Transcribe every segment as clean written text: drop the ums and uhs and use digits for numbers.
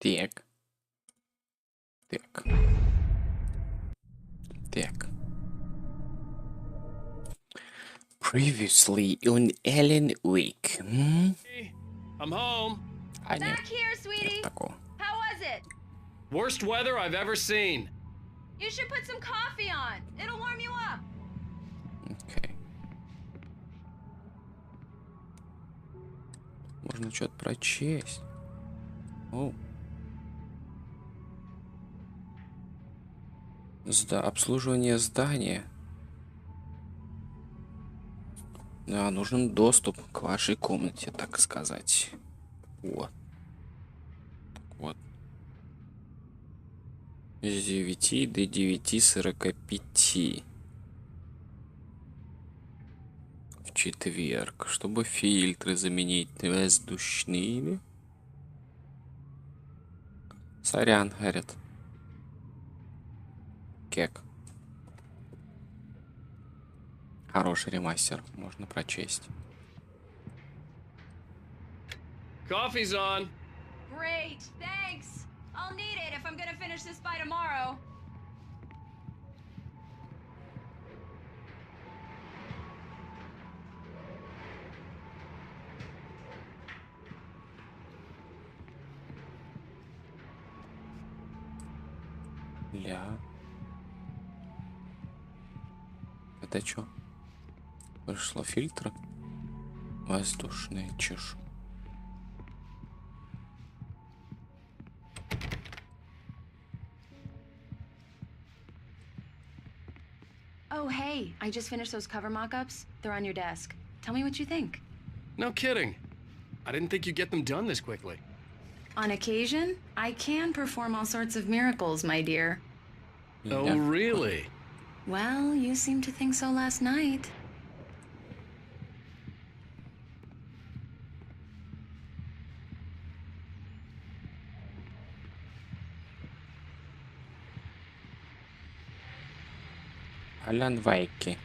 Так. Так. Так. Previously on Ellen Week. I'm home. А нет, Back here, нет sweetie. такого. How was it? Worst weather I've ever seen. You should put some coffee on. It'll warm you up. Окей. Можно что-то прочесть. О. Обслуживание здания. Да, нужен доступ к вашей комнате, так сказать. Вот. Вот. С 9 до 9:45. В четверг. Чтобы фильтры заменить воздушными. Сорян, говорят. Кек. Хороший ремастер. Можно прочесть. Coffee's on. Great, thanks. I'll need it if I'm gonna finish this by tomorrow. Ля. Это чё? Пришло фильтр. Воздушные чешу. Oh, hey, I just finished those cover mock-ups. They're on your desk. Tell me what you think. No kidding. I didn't think you'd get them done this quickly. On occasion, I can perform all sorts of miracles, my dear. Oh, really? Well, you seemed to think so last night. Алан Вайки.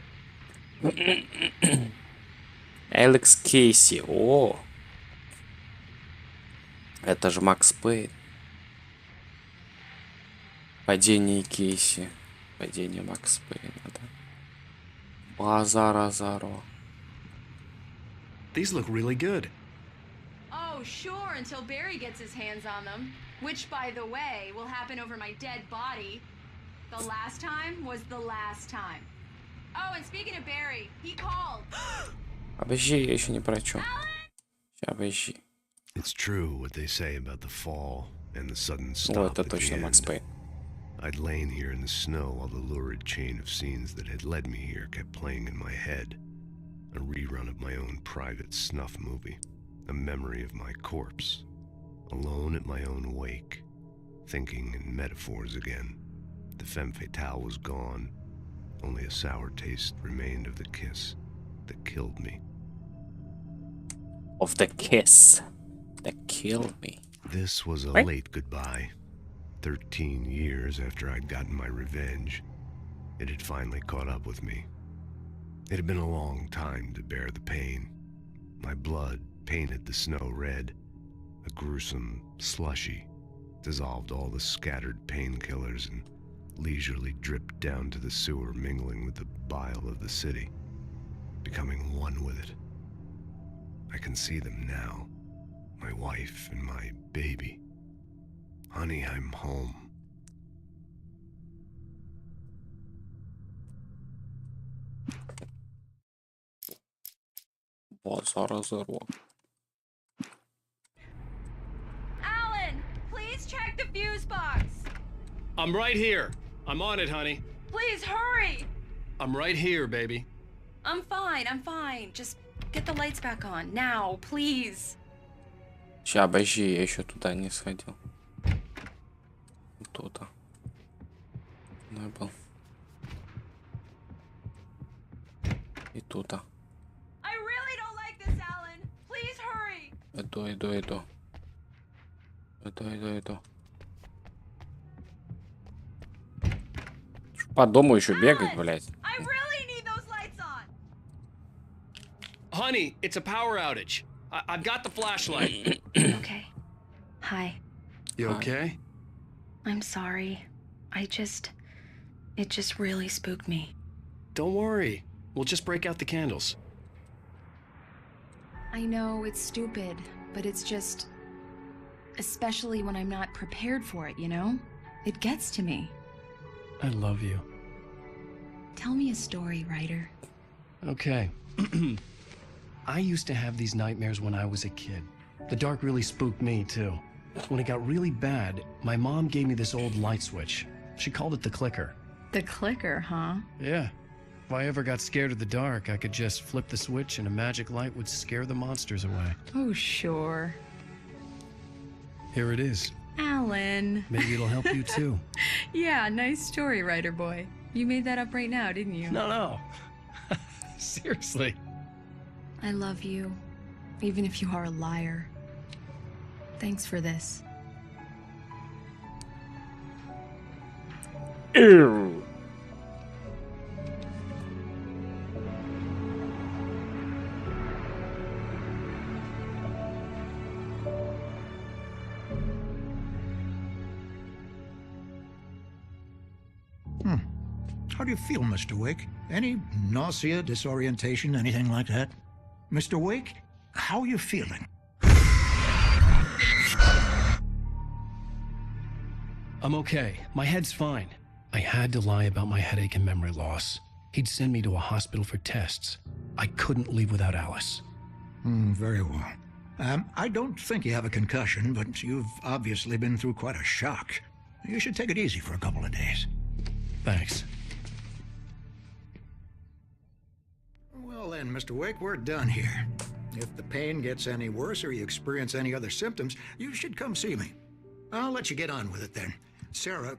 Алекс Кейси. О! Это же Макс Пейн. Падение Кейси. Падение Макс Пейна, да. Базар-азаро. These look really good. Oh, sure, until Barry gets his hands on them. Which, by the way, will happen over my dead body. The last time was the last time. Oh, and speaking of Barry, he called. Обожди, я еще не прочел. Сейчас, обожди. It's true what they say about the fall and the sudden О, stop это at the точно Макс end. Пейн. I'd lain here in the snow while the lurid chain of scenes that had led me here kept playing in my head. A rerun of my own private snuff movie. A memory of my corpse. Alone at my own wake. Thinking in metaphors again. The femme fatale was gone. Only a sour taste remained of the kiss that killed me. Of the kiss that killed me. This was a Right. late goodbye. 13 years after I'd gotten my revenge, it had finally caught up with me. It had been a long time to bear the pain. My blood painted the snow red. A gruesome slushy dissolved all the scattered painkillers and leisurely dripped down to the sewer, mingling with the bile of the city, becoming one with it. I can see them now, my wife and my baby. Honey, I'm home. Базар-азаро. Alan, please check the fuse box. I'm right here. I'm on it, honey. Please hurry. I'm right here, baby. I'm fine. Just get the lights back on. Now, please. Сейчас, обожди, я еще туда не сходил. Тут-то. Ну, я был. И тут. I really don't like this, Alan. Please hurry. Иду. По дому еще бегать, блядь. I really need those lights on. Honey, it's a power outage. I've got the flashlight. Okay. Hi. You okay? I'm sorry. It just really spooked me. Don't worry. We'll just break out the candles. I know it's stupid, but it's just... Especially when I'm not prepared for it, you know? It gets to me. I love you. Tell me a story, writer. Okay. I used to have these nightmares when I was a kid. The dark really spooked me, too. When it got really bad, my mom gave me this old light switch. She called it the clicker. The clicker, huh? Yeah. If I ever got scared of the dark, I could just flip the switch and a magic light would scare the monsters away. Oh, sure. Here it is. Alan. Maybe it'll help you, too. Yeah, nice story, writer boy. You made that up right now, didn't you? No. Seriously. I love you, even if you are a liar. Thanks for this. Ew. How do you feel, Mr. Wake? Any nausea, disorientation, anything like that? Mr. Wake, how are you feeling? I'm okay. My head's fine. I had to lie about my headache and memory loss. He'd send me to a hospital for tests. I couldn't leave without Alice. Very well. I don't think you have a concussion, but you've obviously been through quite a shock. You should take it easy for a couple of days. Thanks. Well then, Mr. Wake, we're done here. If the pain gets any worse or you experience any other symptoms, you should come see me. I'll let you get on with it then. Sarah,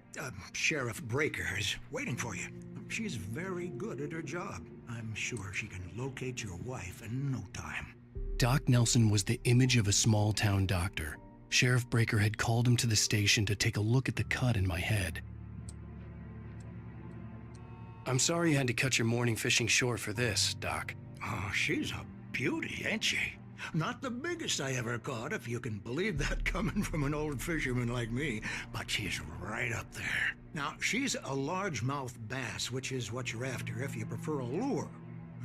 Sheriff Breaker, is waiting for you. She's very good at her job. I'm sure she can locate your wife in no time. Doc Nelson was the image of a small-town doctor. Sheriff Breaker had called him to the station to take a look at the cut in my head. I'm sorry you had to cut your morning fishing short for this, Doc. Oh, she's a beauty, ain't she? Not the biggest I ever caught, if you can believe that coming from an old fisherman like me, but she's right up there. Now, she's a largemouth bass, which is what you're after if you prefer a lure.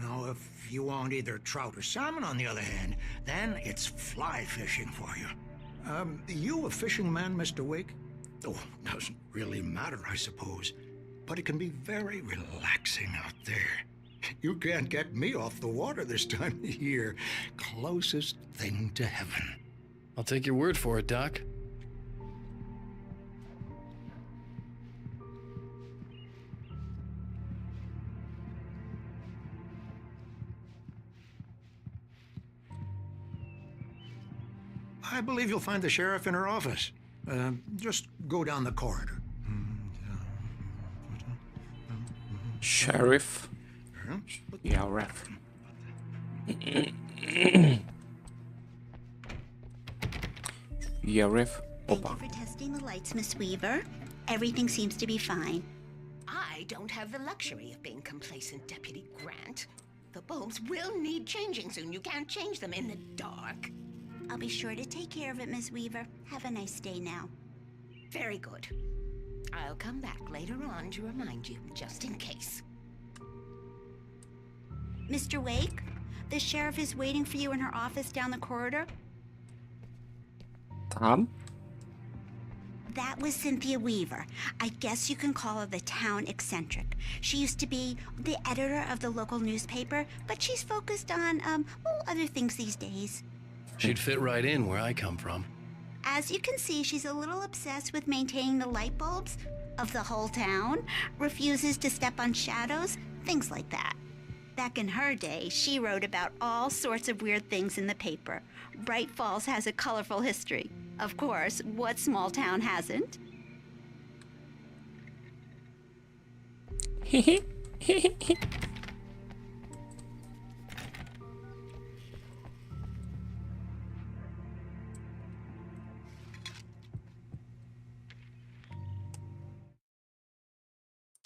Now, if you want either trout or salmon, on the other hand, then it's fly fishing for you. You a fishing man, Mr. Wake? Oh, doesn't really matter, I suppose. But it can be very relaxing out there. You can't get me off the water this time of year. Closest thing to heaven. I'll take your word for it, Doc. I believe you'll find the sheriff in her office. Just go down the corridor. Sheriff. Yeah, ref. Yeah, ref. Thank you for testing the lights, Miss Weaver. Everything seems to be fine. I don't have the luxury of being complacent, Deputy Grant. The bulbs will need changing soon. You can't change them in the dark. I'll be sure to take care of it, Miss Weaver. Have a nice day now. Very good. I'll come back later on to remind you, just in case. Mr. Wake, the sheriff is waiting for you in her office down the corridor. Tom? That was Cynthia Weaver. I guess you can call her the town eccentric. She used to be the editor of the local newspaper, but she's focused on, other things these days. She'd fit right in where I come from. As you can see, she's a little obsessed with maintaining the light bulbs of the whole town, refuses to step on shadows, things like that. Back in her day, she wrote about all sorts of weird things in the paper. Bright Falls has a colorful history. Of course, what small town hasn't?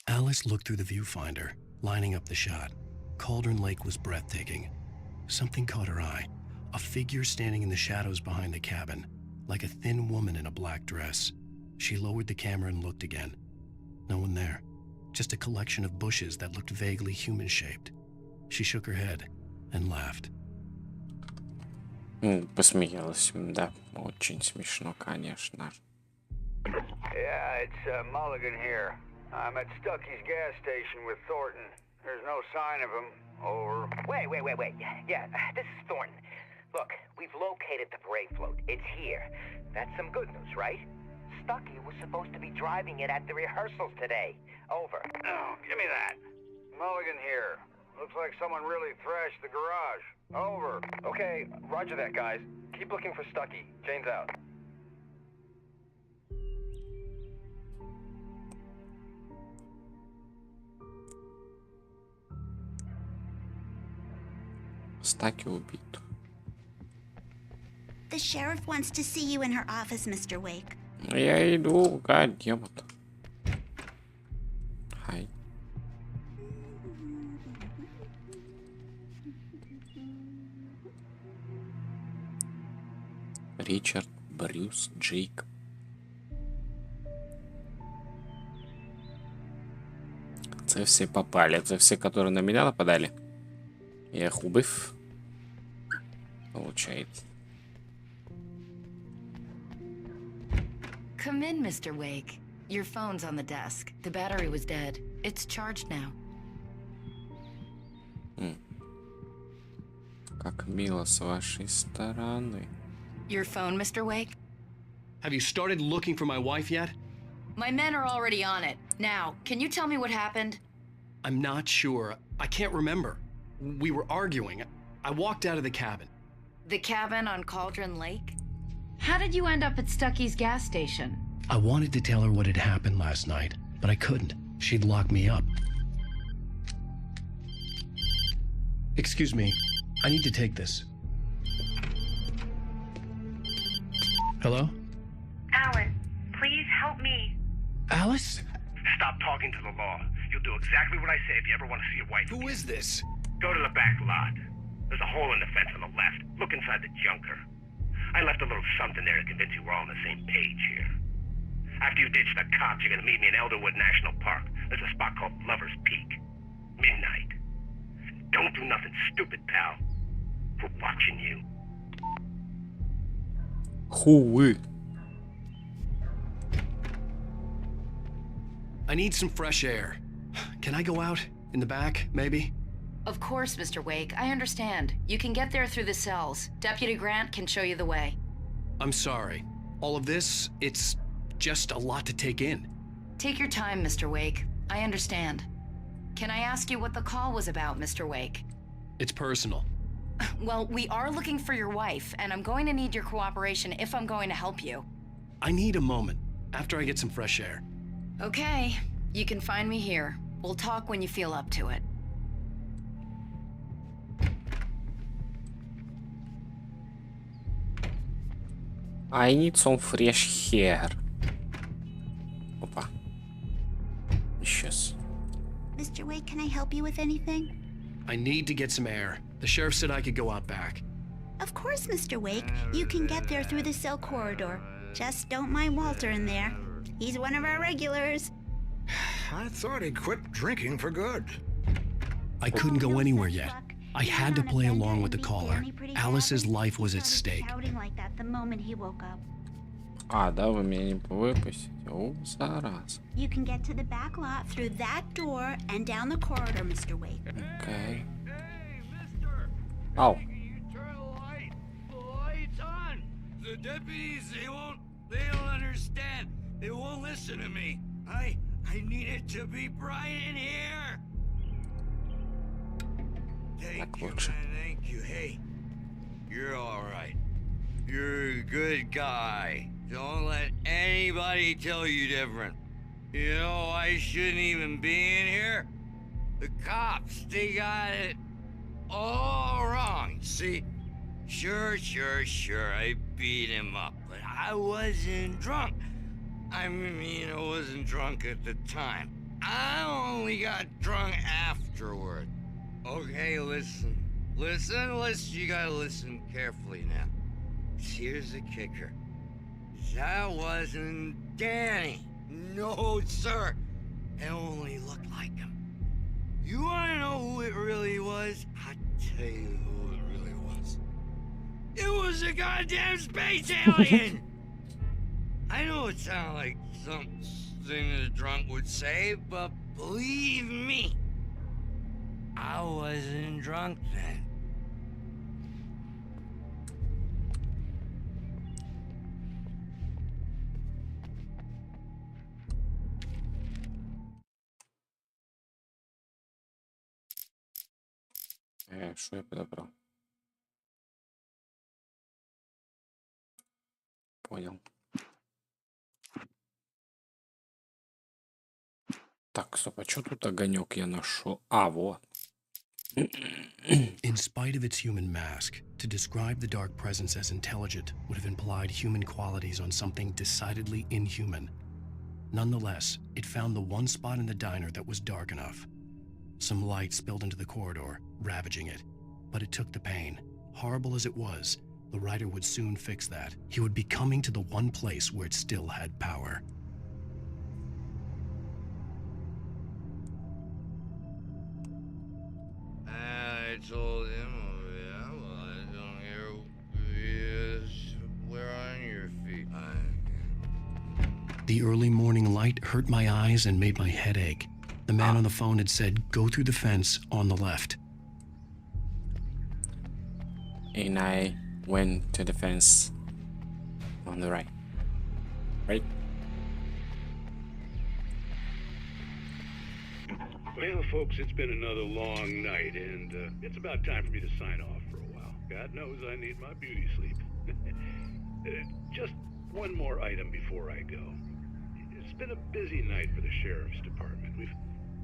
Alice looked through the viewfinder, lining up the shot. Cauldron Lake was breathtaking. Something caught her eye. A figure standing in the shadows behind the cabin. like a thin woman in a black dress. She lowered the camera and looked again. No one there. Just a collection of bushes that looked vaguely human-shaped. She shook her head and laughed. Посмеялась, да. Очень смешно, конечно. Yeah, it's Mulligan here. I'm at Stucky's gas station with Thornton. There's no sign of him. Over. Wait. Yeah, this is Thornton. Look, we've located the parade float. It's here. That's some good news, right? Stucky was supposed to be driving it at the rehearsals today. Over. Oh, give me that. Mulligan here. Looks like someone really thrashed the garage. Over. Okay, roger that, guys. Keep looking for Stucky. Jane's out. Стаки убит. The sheriff wants to see you in her office, Mr. Wake. Я иду, гадемот. Хай. Ричард, Брюс, Джейк. Це всі попали. Це всі, которые на меня нападали. Я их убив. Получается. Come in, Mr. Wake. Your phone's on the desk. The battery was dead. It's charged now. Как мило с вашей стороны. Your phone, Mr. Wake? Have you started looking for my wife yet? My men are already on it. Now, can you tell me what happened? I'm not sure. I can't remember. We were arguing. I walked out of the cabin. The cabin on Cauldron Lake? How did you end up at Stucky's gas station? I wanted to tell her what had happened last night, but I couldn't. She'd lock me up. Excuse me. I need to take this. Hello? Alan, please help me. Alice? Stop talking to the law. You'll do exactly what I say if you ever want to see your wife. Who is this? Go to the back lot. There's a hole in the fence on the left. Look inside the junker. I left a little something there to convince you we're all on the same page here. After you ditch the cops, you're gonna meet me in Elderwood National Park. There's a spot called Lover's Peak. Midnight. Don't do nothing stupid, pal. We're watching you. Хуй. I need some fresh air. Can I go out? In the back, maybe? Of course, Mr. Wake. I understand. You can get there through the cells. Deputy Grant can show you the way. I'm sorry. All of this, it's just a lot to take in. Take your time, Mr. Wake. I understand. Can I ask you what the call was about, Mr. Wake? It's personal. Well, we are looking for your wife, and I'm going to need your cooperation if I'm going to help you. I need a moment, after I get some fresh air. Okay. You can find me here. We'll talk when you feel up to it. I need some fresh hair. Опа. Исчез. Mr. Wake, can I help you with anything? I need to get some air. The sheriff said I could go out back. Of course, Mr. Wake. You can get there through the cell corridor. Just don't mind Walter in there. He's one of our regulars. I thought he quit drinking for good. I couldn't go anywhere yet. I had to play along with the caller. Alice's life was at stake. Shouting like that the moment he woke up. А, да, вы меня не выпустите. О, зараза. You can get to the back lot through that door and down the corridor, Mr. Wake. Окей. Hey, mister! Ау. You turn the lights on! The deputies, they don't understand. They won't listen to me. I need it to be bright in here. Thank you, man, thank you. Hey, you're all right. You're a good guy. Don't let anybody tell you different. You know, I shouldn't even be in here. The cops, they got it all wrong. See? Sure, I beat him up, but I wasn't drunk. I mean, I wasn't drunk at the time. I only got drunk afterward. Okay, listen. You gotta listen carefully now. Here's the kicker. That wasn't Danny. No, sir. It only looked like him. You wanna know who it really was? I'll tell you who it really was. It was a goddamn space alien! I know it sounds like something a drunk would say, but believe me, I wasn't drunk then. Что я подобрал? Понял. Так, стоп, а что тут огонек я нашел? А, вот. In spite of its human mask, to describe the dark presence as intelligent would have implied human qualities on something decidedly inhuman. Nonetheless, it found the one spot in the diner that was dark enough. Some light spilled into the corridor, ravaging it. But it took the pain. Horrible as it was, the writer would soon fix that. He would be coming to the one place where it still had power. I told him, yeah, well, I don't hear where on your feet. The early morning light hurt my eyes and made my head ache. The man on the phone had said, go through the fence on the left. And I went to the fence on the right. Right? Well, folks, it's been another long night, and it's about time for me to sign off for a while. God knows I need my beauty sleep. Just one more item before I go. It's been a busy night for the Sheriff's Department. We've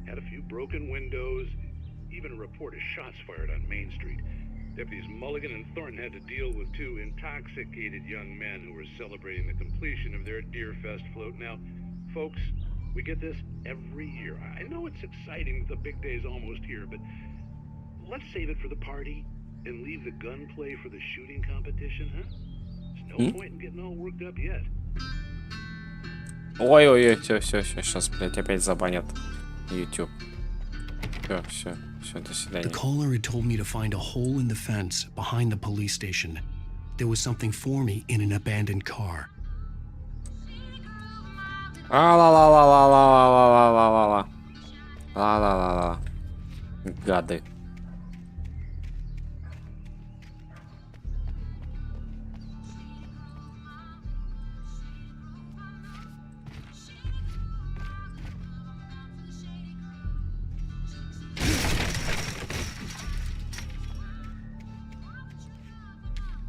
had a few broken windows, even a report of shots fired on Main Street. Deputies Mulligan and Thornton had to deal with two intoxicated young men who were celebrating the completion of their Deerfest float. Now, folks, we get this every year. I know it's exciting that the big day's almost here, but let's save it for the party and leave the gunplay for the shooting competition, huh? There's no point in getting all worked up yet. Ой-ой-ой, все, сейчас, блядь, опять забанят YouTube. Все, до свидания. The caller had told me to find a hole in the fence behind the police station. There was something for me in an abandoned car. Ла-ла-ла-ла-ла-ла-ла-ла-ла-ла-ла. Гады.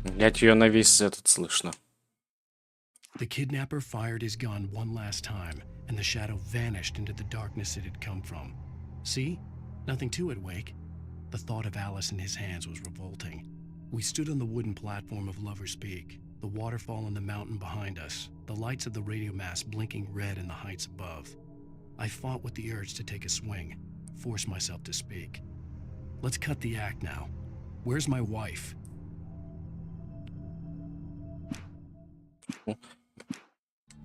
Блять, ее на весь этот слышно. The kidnapper fired his gun one last time, and the shadow vanished into the darkness it had come from. See? Nothing to it, Wake. The thought of Alice in his hands was revolting. We stood on the wooden platform of Lover's Peak, the waterfall on the mountain behind us, the lights of the radio mast blinking red in the heights above. I fought with the urge to take a swing, force myself to speak. Let's cut the act now. Where's my wife?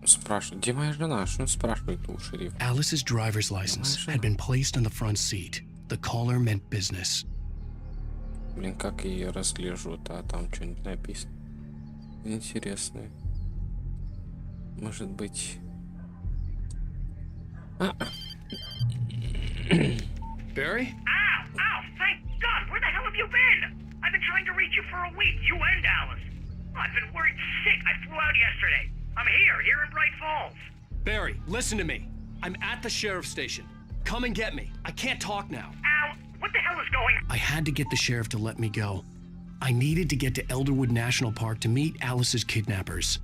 Спрашивает, где моя жена? Что он спрашивает у шерифа? Alice's driver's license had been placed on the front seat. The caller meant business. Блин, как я ее разгляжу-то, а там что-нибудь написано. Интересное. Может быть... Barry? Ow! Thank God! Where the hell have you been? I've been trying to reach you for a week, you and Alice. I've been worried sick. I flew out yesterday. I'm here in Bright Falls. Barry, listen to me. I'm at the sheriff's station. Come and get me. I can't talk now. Al, what the hell is going on? I had to get the sheriff to let me go. I needed to get to Elderwood National Park to meet Alice's kidnappers.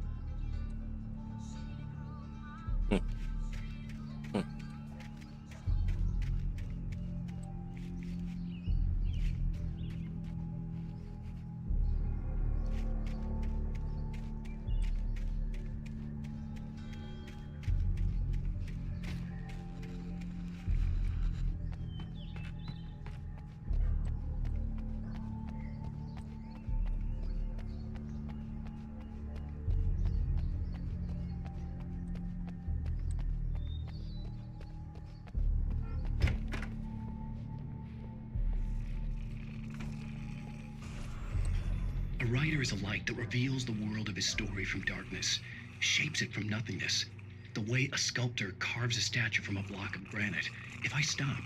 writer is a light that reveals the world of his story from darkness, shapes it from nothingness. The way a sculptor carves a statue from a block of granite. If I stop,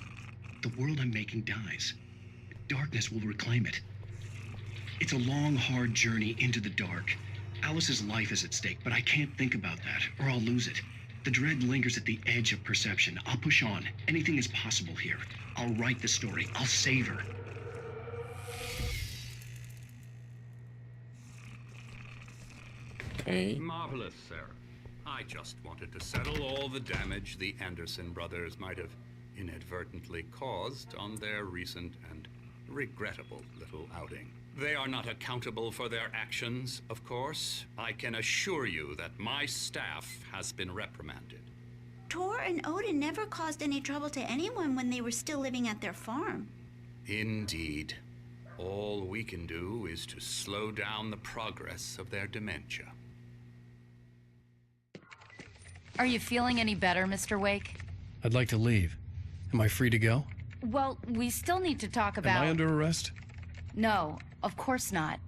the world I'm making dies. Darkness will reclaim it. It's a long, hard journey into the dark. Alice's life is at stake, but I can't think about that, or I'll lose it. The dread lingers at the edge of perception. I'll push on. Anything is possible here. I'll write the story. I'll save her. Okay. Marvelous, Sarah. I just wanted to settle all the damage the Anderson brothers might have inadvertently caused on their recent and regrettable little outing. They are not accountable for their actions, of course. I can assure you that my staff has been reprimanded. Tor and Odin never caused any trouble to anyone when they were still living at their farm. Indeed. All we can do is to slow down the progress of their dementia. Are you feeling any better, Mr. Wake? I'd like to leave. Am I free to go? Well, we still need to talk about... Am I under arrest? No, of course not.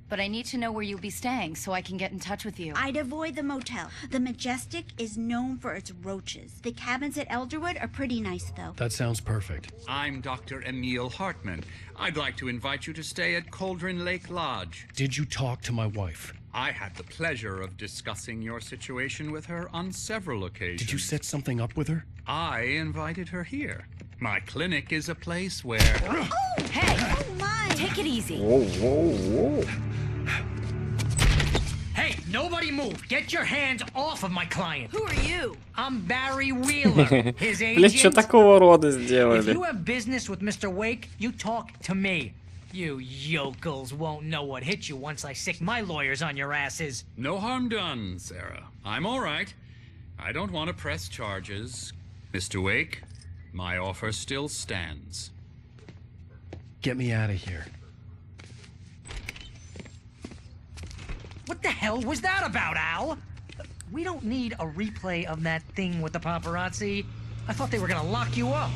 But I need to know where you'll be staying so I can get in touch with you. I'd avoid the motel. The Majestic is known for its roaches. The cabins at Elderwood are pretty nice, though. That sounds perfect. I'm Dr. Emil Hartman. I'd like to invite you to stay at Cauldron Lake Lodge. Did you talk to my wife? I had the pleasure of discussing your situation with her on several occasions. Did you set something up with her? I invited her here. My clinic is a place where... Oh! Hey! Oh, my! Take it easy. Whoa, whoa, whoa. Hey, nobody move! Get your hands off of my client! Who are you? I'm Barry Wheeler, his Блин, что agent. такого рода If сделали? you have business with Mr. Wake, you talk to me. You yokels won't know what hit you once I sick my lawyers on your asses. No harm done, Sarah. I'm all right. I don't want to press charges. Mr. Wake, my offer still stands. Get me out of here. What the hell was that about, Al? We don't need a replay of that thing with the paparazzi. I thought they were gonna lock you up.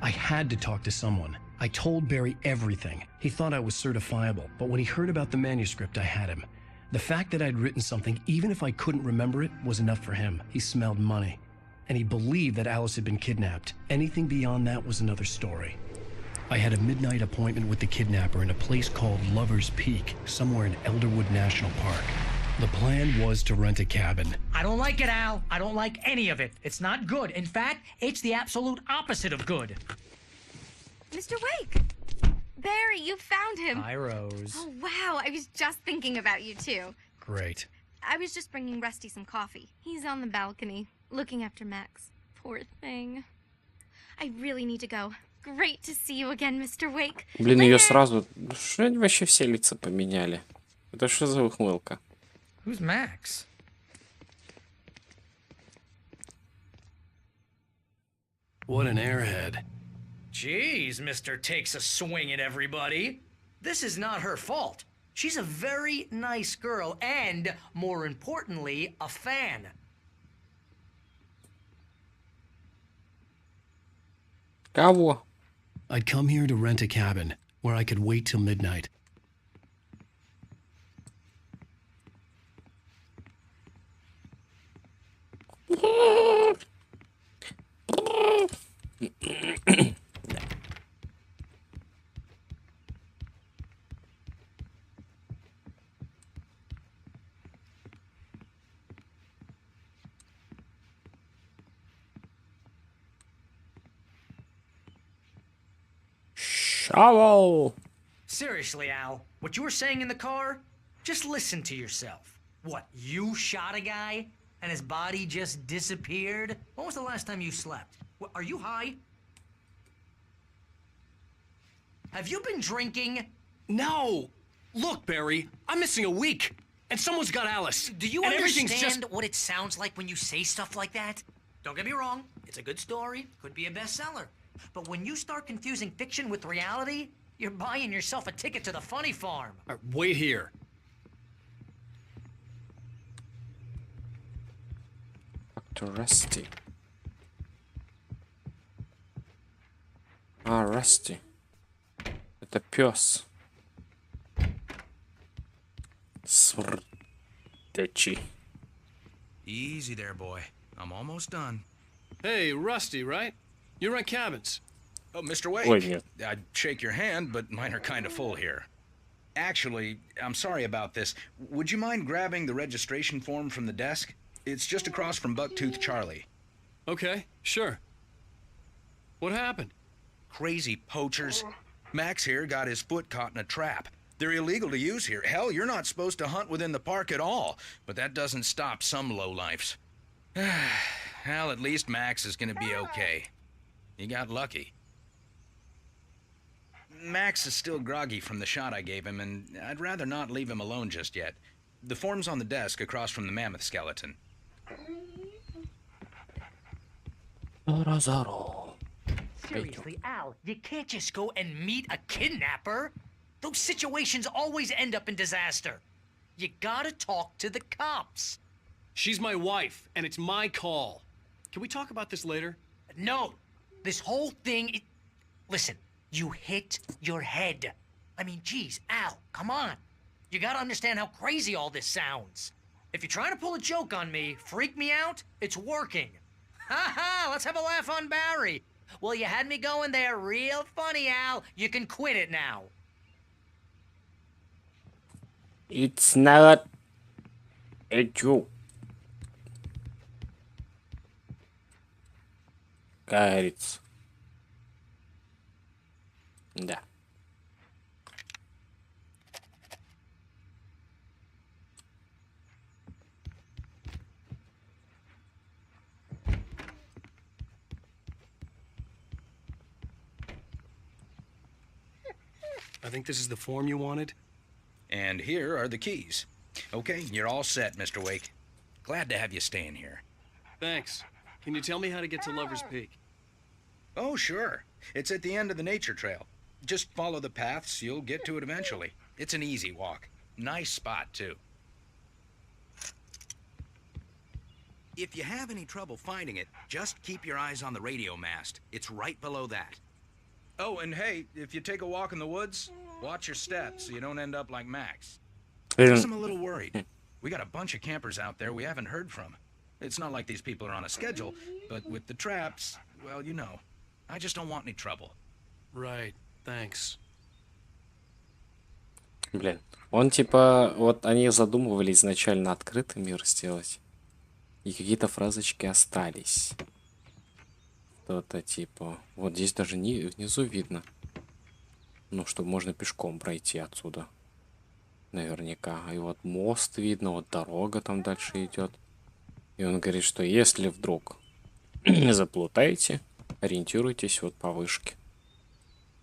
I had to talk to someone. I told Barry everything. He thought I was certifiable, but when he heard about the manuscript, I had him. The fact that I'd written something, even if I couldn't remember it, was enough for him. He smelled money. And he believed that Alice had been kidnapped. Anything beyond that was another story. I had a midnight appointment with the kidnapper in a place called Lover's Peak, somewhere in Elderwood National Park. The plan was to rent a cabin. I don't like it, Al. I don't like any of it. It's not good. In fact, it's the absolute opposite of good. Mr. Wake! Barry, you found him. Hi, Rose. Oh, wow. I was just thinking about you, too. Great. I was just bringing Rusty some coffee. He's on the balcony, looking after Max. Poor thing. I really need to go. Great to see you again, Mr. Wake. Блин, ее сразу... Что они вообще все лица поменяли? Это что за ухмылка? Who's Max? What an airhead. Jeez, Mr. Takes a swing at everybody. This is not her fault. She's a very nice girl and, more importantly, a fan. Кого? I'd come here to rent a cabin, where I could wait till midnight. Shovel! Seriously, Al, what you were saying in the car? Just listen to yourself. What, you shot a guy and his body just disappeared? When was the last time you slept? What, are you high? Have you been drinking? No! Look, Barry, I'm missing a week, and someone's got Alice. Do you and understand what it sounds like when you say stuff like that? Don't get me wrong, it's a good story, could be a bestseller. But when you start confusing fiction with reality, you're buying yourself a ticket to the funny farm. Wait here. Dr. Rusty. Ah, Rusty. Это пес. Смердячий. Easy there, boy. I'm almost done. Hey, Rusty, right? You rent cabins. Oh, Mr. Wake. Ой, нет. I'd shake your hand, but mine are kind of full here. Actually, I'm sorry about this. Would you mind grabbing the registration form from the desk? It's just across from Bucktooth Charlie. Okay, sure. What happened? Crazy poachers. Max here got his foot caught in a trap. They're illegal to use here. Hell, you're not supposed to hunt within the park at all. But that doesn't stop some lowlifes. Well, at least Max is gonna be okay. He got lucky. Max is still groggy from the shot I gave him, and I'd rather not leave him alone just yet. The form's on the desk across from the mammoth skeleton. Seriously, Al, you can't just go and meet a kidnapper. Those situations always end up in disaster. You gotta talk to the cops. She's my wife, and it's my call. Can we talk about this later? No. This whole thing... Listen, you hit your head. I mean, geez, Al, come on. You gotta understand how crazy all this sounds. If you're trying to pull a joke on me, freak me out, it's working. Ha ha, let's have a laugh on Barry. Well, you had me going there real funny, Al. You can quit it now. It's not a joke. Как говорится. Да. I think this is the form you wanted. And here are the keys. Okay, you're all set, Mr. Wake. Glad to have you staying here. Thanks. Can you tell me how to get to Lover's Peak? Oh, sure. It's at the end of the nature trail. Just follow the paths, you'll get to it eventually. It's an easy walk. Nice spot, too. If you have any trouble finding it, just keep your eyes on the radio mast. It's right below that. Oh, and hey, if you take a walk in the woods, watch your steps so you don't end up like Max. Guess I'm a little worried. We got a bunch of campers out there we haven't heard from. It's not like these people are on a schedule, but with the traps, well, you know. I just don't want any trouble. Right, thanks. Блин, он типа, вот они задумывали изначально открытый мир сделать, и какие-то фразочки остались. Что-то типа, вот здесь даже внизу видно, ну, что можно пешком пройти отсюда, наверняка. И вот мост видно, вот дорога там дальше идет. И он говорит, что если вдруг заплутаете, ориентируйтесь вот по вышке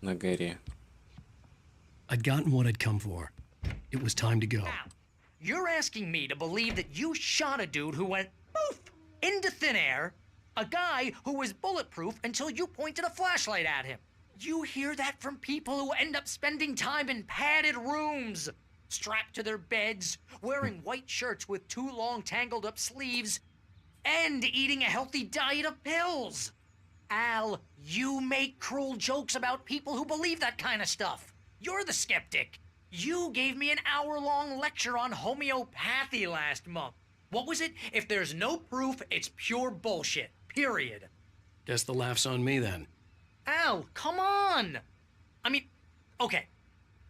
на горе. I'd gotten what I'd come for. It was time to go. Now, you're asking me to believe that you shot a dude who went poof into thin air, a guy who was bulletproof until you pointed a flashlight at him. You hear that from people who end up spending time in padded rooms, strapped to their beds, wearing white shirts with too long tangled up sleeves, and eating a healthy diet of pills. Al, you make cruel jokes about people who believe that kind of stuff. You're the skeptic. You gave me an hour-long lecture on homeopathy last month. What was it? If there's no proof, it's pure bullshit. Period. Guess the laugh's on me then. Al, come on! I mean, okay.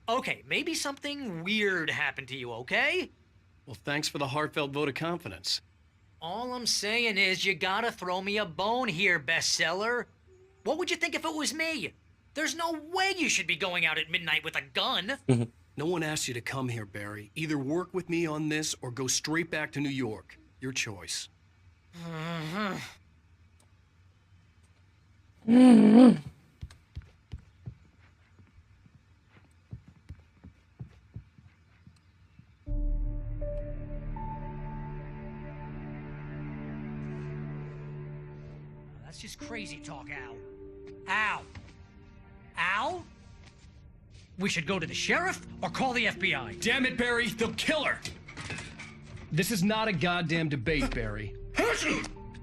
Okay, maybe something weird happened to you, okay? Well, thanks for the heartfelt vote of confidence. All I'm saying is you gotta throw me a bone here, bestseller. What would you think if it was me? There's no way you should be going out at midnight with a gun. No one asked you to come here, Barry. Either work with me on this or go straight back to New York. Your choice. That's just crazy talk, Al. Al? Al? We should go to the sheriff or call the FBI. Damn it, Barry, they'll kill her! This is not a goddamn debate, Barry.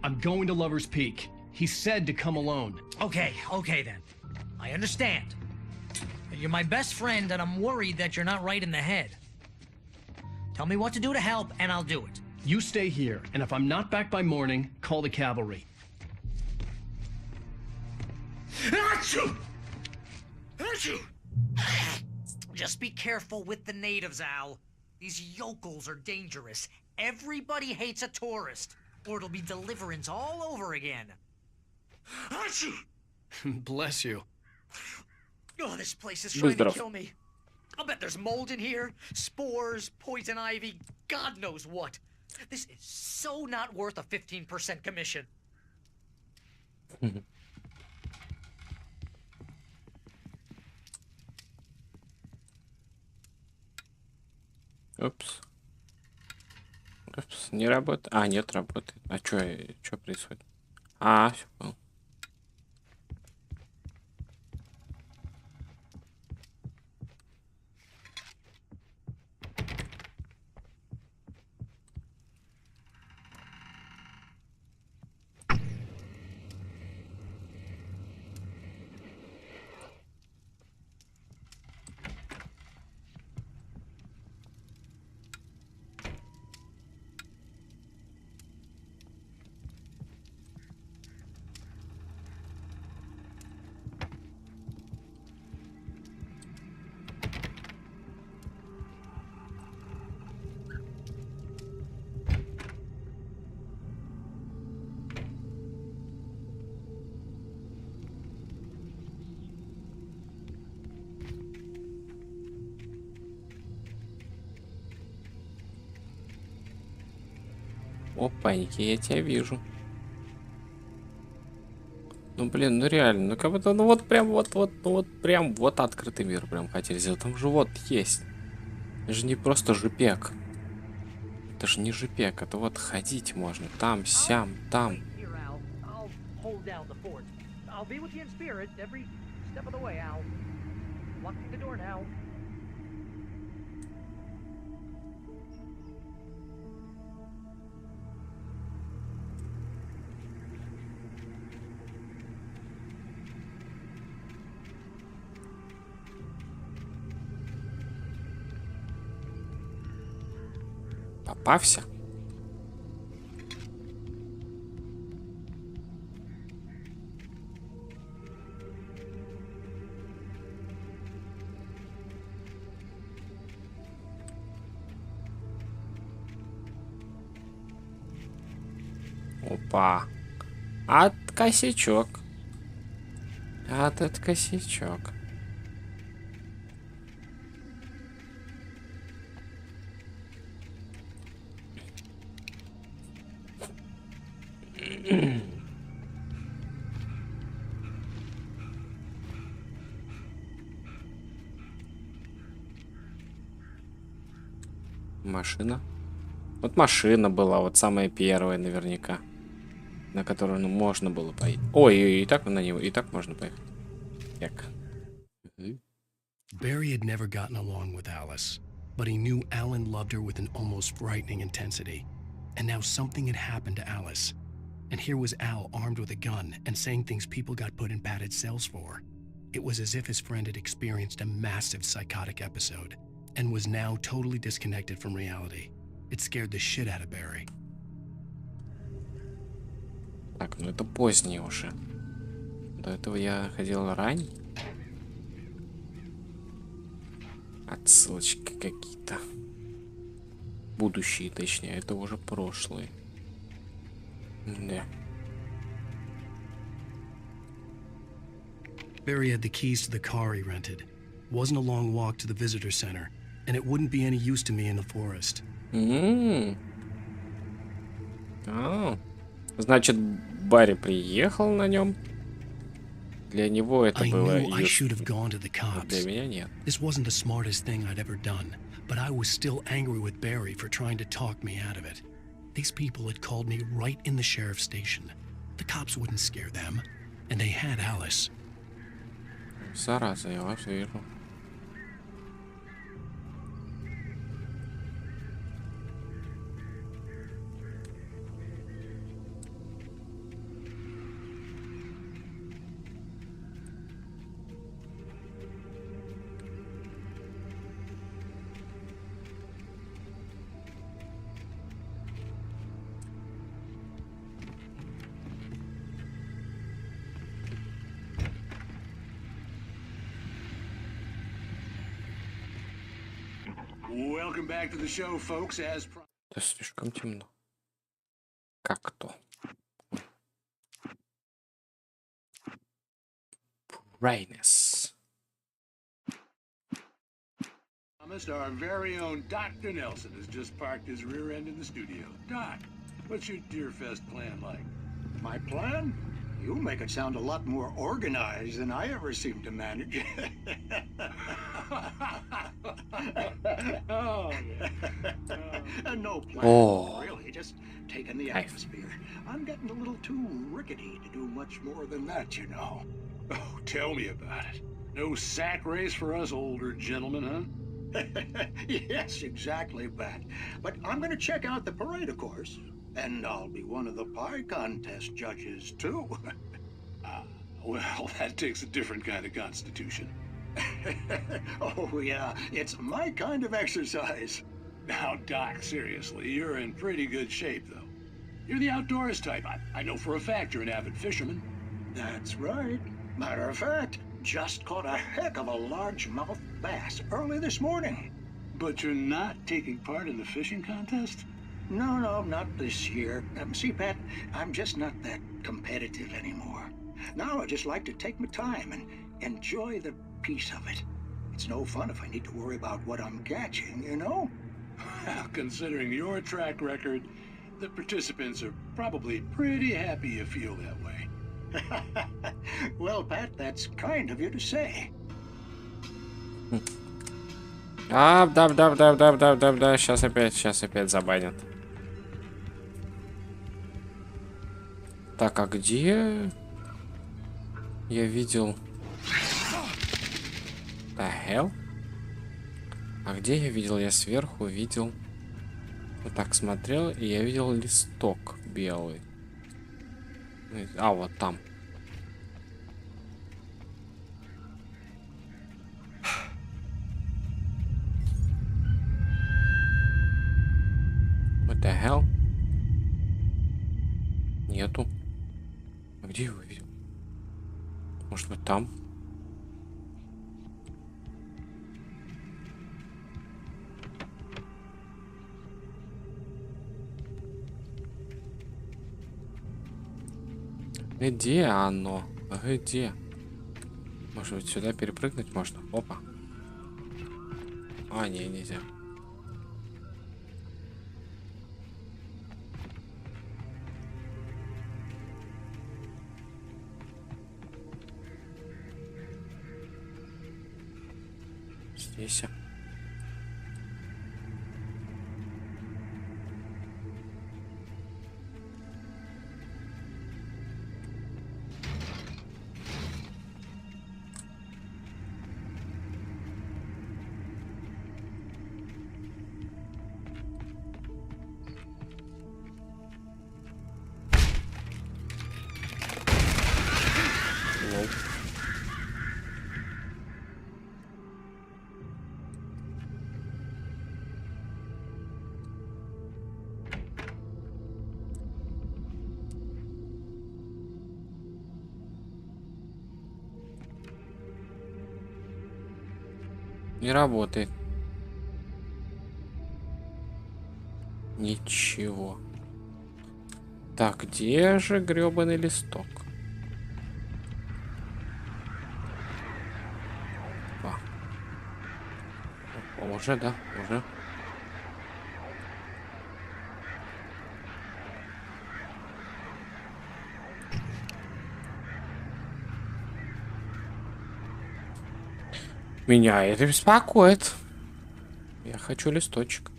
I'm going to Lover's Peak. He said to come alone. Okay then. I understand. You're my best friend, and I'm worried that you're not right in the head. Tell me what to do to help, and I'll do it. You stay here, and if I'm not back by morning, call the cavalry. Achoo! Achoo! Just be careful with the natives, Al. These yokels are dangerous. Everybody hates a tourist, or it'll be deliverance all over again. Achoo! Bless you. Oh, this place is trying to kill me. I'll bet there's mold in here, spores, poison ivy, God knows what. This is so not worth a 15% commission. Упс. Упс, не работает. А, нет, работает. А что происходит? А, все понял. Опаньки, я тебя вижу. Ну блин, ну реально, ну как будто, ну вот прям прям вот открытый мир прям хотели сделать. Там же вот есть. Это же не просто жипек. Это же не жипек, это вот ходить можно. Там, сям, там. Попався. Опа. От косячок. От косячок. Машина. Вот машина была, вот самая первая наверняка, на которую можно было поехать. Ой, и так на него, и так можно поехать. Так. Barry had never gotten along with Alice, but he knew Alan loved her with an almost frightening intensity. And now something had happened to Alice. And here was Al armed with a gun and saying things people got put in padded cells for. It was as if his friend had experienced a massive psychotic episode and was now totally disconnected from reality. It scared the shit out of Barry. Так, ну это позднее уже. До этого я ходил ранее. Отсылочки какие-то. Будущие, точнее, это уже прошлые. Да. Barry had the keys to the car he rented. Wasn't a long walk to the visitor center, and it wouldn't be any use to me in the forest. Значит, Барри приехал на нем. Для него это было для меня нет. This wasn't the smartest thing I'd ever done, but I was still angry with Barry for trying to talk me out of it. These people had called me right in the sheriff's station. The cops wouldn't scare them, and they had Alice. Зараза, я вас вижу. Welcome back to the show, folks. As Это слишком темно. Как то? Brightness. promised, our very own Dr. Nelson has just parked his rear end in the studio. Doc, what's your Deerfest plan like? My plan? You make it sound a lot more organized than I ever seem to manage. No plan, really. Just taking the atmosphere. I'm getting a little too rickety to do much more than that, you know. Oh, tell me about it. No sack race for us older gentlemen, huh? Yes, exactly, Pat. But I'm going to check out the parade, of course. And I'll be one of the pie contest judges, too. Well, that takes a different kind of constitution. Oh, yeah. It's my kind of exercise. Now, Doc, seriously, you're in pretty good shape, though. You're the outdoors type. I know for a fact you're an avid fisherman. That's right. Matter of fact, just caught a heck of a largemouth bass early this morning. But you're not taking part in the fishing contest? No, not this year. See, Pat, I'm just not that competitive anymore. Now I just like to take my time and enjoy the peace of it. It's no fun if I need to worry about what I'm catching, you know? Well, considering your track record, the participants are probably pretty happy you feel that way. Well, Pat, that's kind of you to say. Да. Сейчас опять забанят. Так, а где я видел? The hell? А где я видел? Я сверху видел. Вот так смотрел, и я видел листок белый. А, вот там. What the hell? Нету. А где я его видел? Может быть там? Где оно? Где? Может быть сюда перепрыгнуть можно? Опа. А, не, нельзя. Здесь. Не работает. Ничего. Так, где же грёбаный листок? Уже, да, уже. Меня это беспокоит. Я хочу листочек.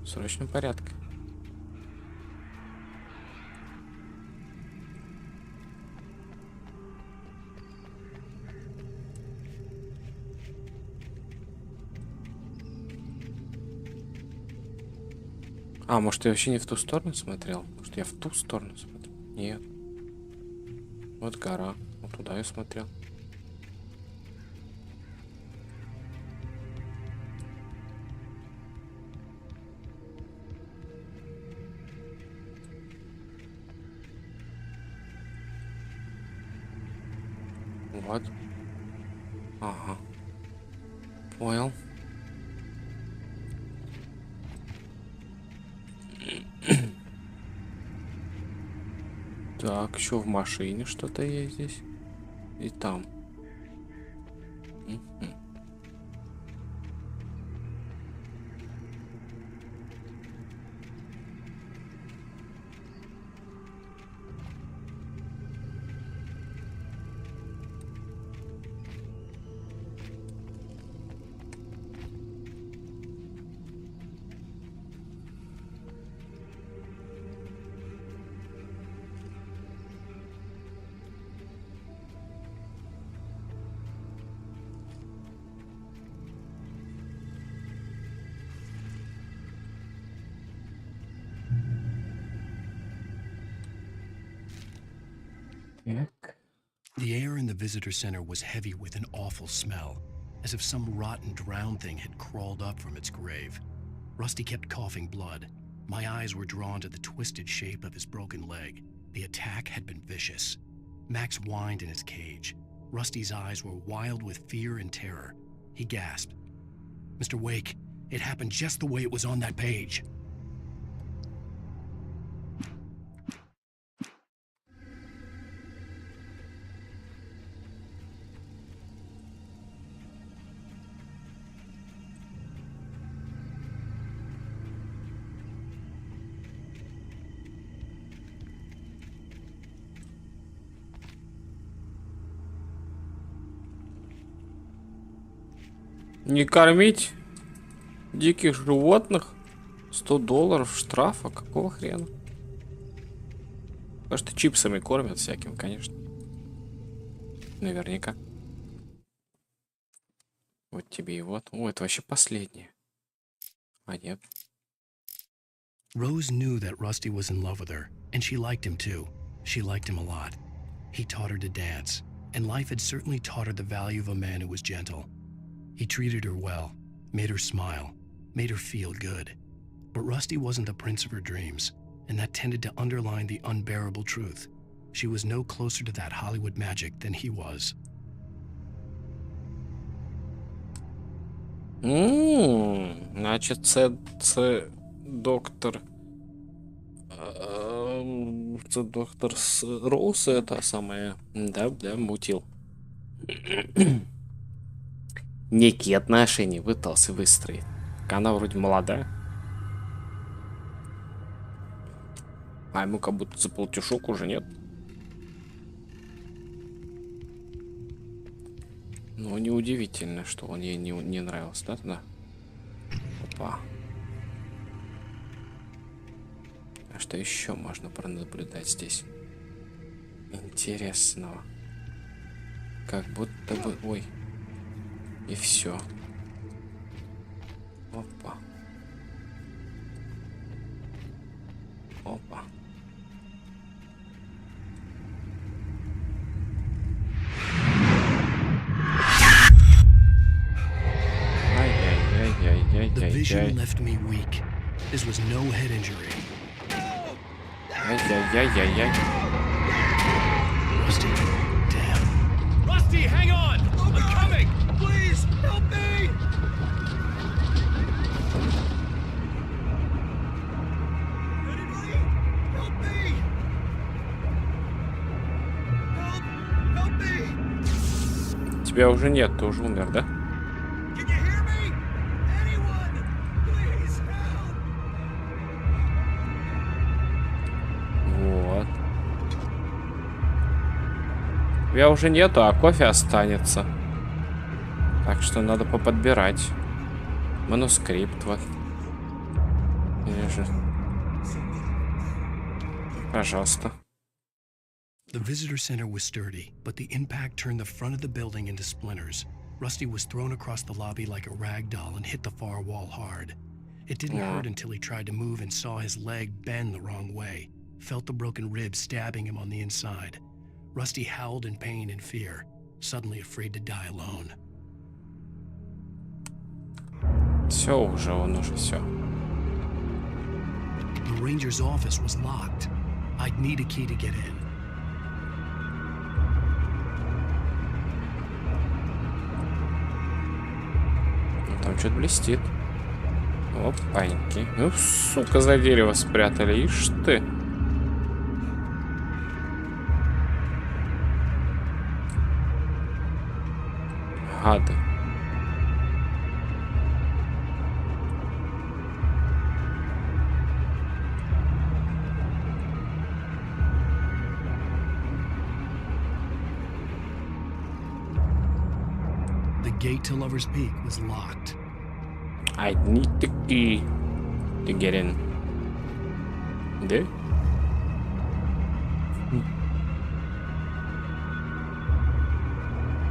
В срочном порядке. А, может, я вообще не в ту сторону смотрел? Может, я в ту сторону смотрел? Нет. Вот гора. Вот туда я смотрел. Вот. Ага. Понял. Так, еще в машине что-то есть здесь. И там. The air in the visitor center was heavy with an awful smell, as if some rotten drowned thing had crawled up from its grave. Rusty kept coughing blood. My eyes were drawn to the twisted shape of his broken leg. The attack had been vicious. Max whined in his cage. Rusty's eyes were wild with fear and terror. He gasped. "Mr. Wake, it happened just the way it was on that page." Не кормить диких животных. $100 штрафа. Какого хрена? Потому что чипсами кормят всяким, конечно. Наверняка. Вот тебе и вот. О, это вообще последнее. А нет. Rose knew that Rusty was in love with her, and she liked him too. She liked him a lot. He taught her to dance, and life had certainly taught her the value of a man who was gentle. He treated her well, made her smile, made her feel good. But Rusty wasn't the prince of her dreams, and that tended to underline the unbearable truth. She was no closer to that Hollywood magic than he was. Значит, доктор Роуз это самое, да, мутил. Некие отношения пытался выстроить. Она вроде молодая. А ему как будто за полтишок уже нет. Ну, неудивительно, что он ей не нравился, да, тогда? Опа. А что еще можно пронаблюдать здесь? Интересного. Как будто бы... Ой. И все. Опа. Опа. The vision left me weak. This was no head injury. Ай-яй-яй-яй-яй. Rusty, damn. Rusty, hang on! I'm coming! Please, help me! Anybody? Help me! Help me! Тебя уже нет, ты уже умер, да? Вот. Тебя уже нету, а кофе останется. Так что надо поподбирать. Манускрипт вот. Или же... Пожалуйста. The visitor center was sturdy, but the impact turned the front of the building into splinters. Rusty was thrown across the lobby like a rag doll and hit the far wall hard. It didn't hurt until he tried to move and saw his leg bend the wrong way. Felt the broken ribs stabbing him on the inside. Rusty howled in pain and fear, suddenly afraid to die alone. Все уже, он уже все. The ranger's office was locked. I'd need a key to get in. Там что-то блестит. Опаньки. Ну, сука, за дерево спрятали. Ишь ты. Гады. The gate to Lover's Peak was locked. I need the key to get in. Да?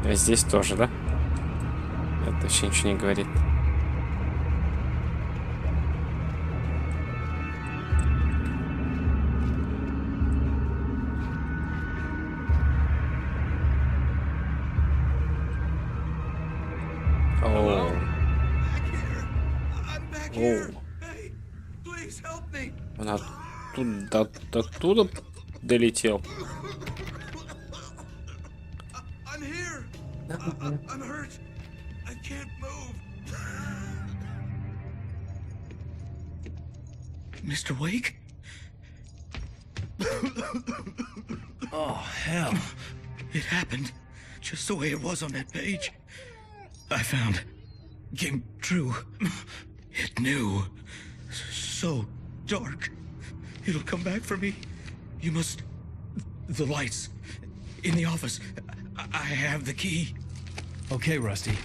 А здесь тоже, да? Это вообще ничего не говорит. О. О. Он оттуда долетел. I'm hurt. I can't move. Mr. Wake? Oh, hell. It happened just the way it was on that page. I found. Came true. It knew. So dark. It'll come back for me. You must... The lights. In the office. I have the key. Okay, Rusty.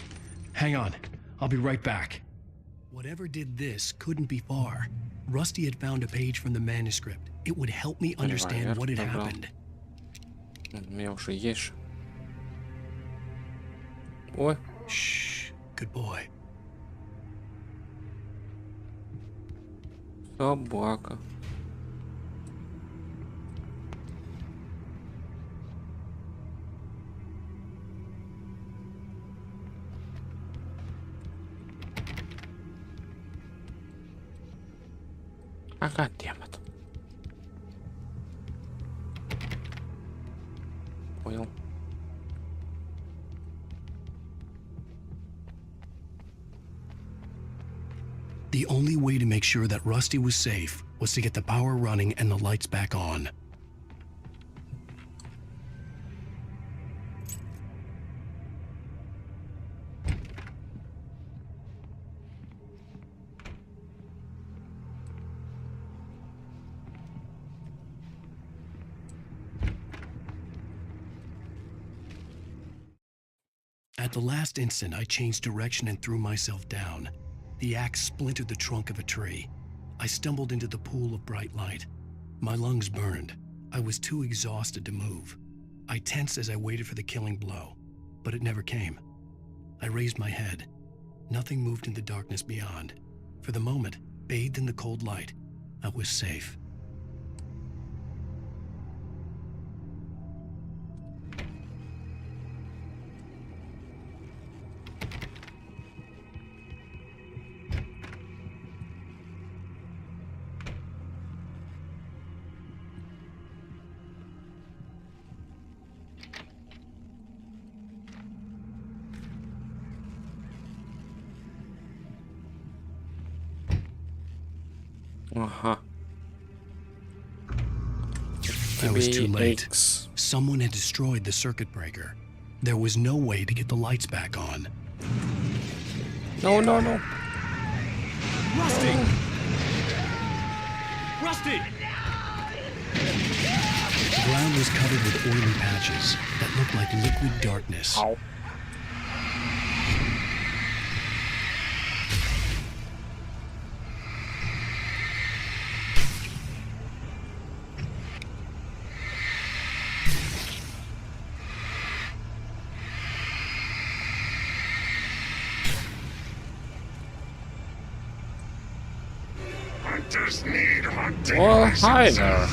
Hang on. I'll be right back. Whatever did this couldn't be far. Rusty had found a page from the manuscript. It would help me understand what had happened. У меня уже есть. Ой. Shh. Good boy. Собака. God damn it. Понял. The only way to make sure that Rusty was safe was to get the power running and the lights back on. At the last instant, I changed direction and threw myself down. The axe splintered the trunk of a tree. I stumbled into the pool of bright light. My lungs burned. I was too exhausted to move. I tensed as I waited for the killing blow, but it never came. I raised my head. Nothing moved in the darkness beyond. For the moment, bathed in the cold light, I was safe. I was too late. Someone had destroyed the circuit breaker. There was no way to get the lights back on. No, no, no. Rusty! Rusty! The ground was covered with oily patches that looked like liquid darkness. Ow. Oh, hi there.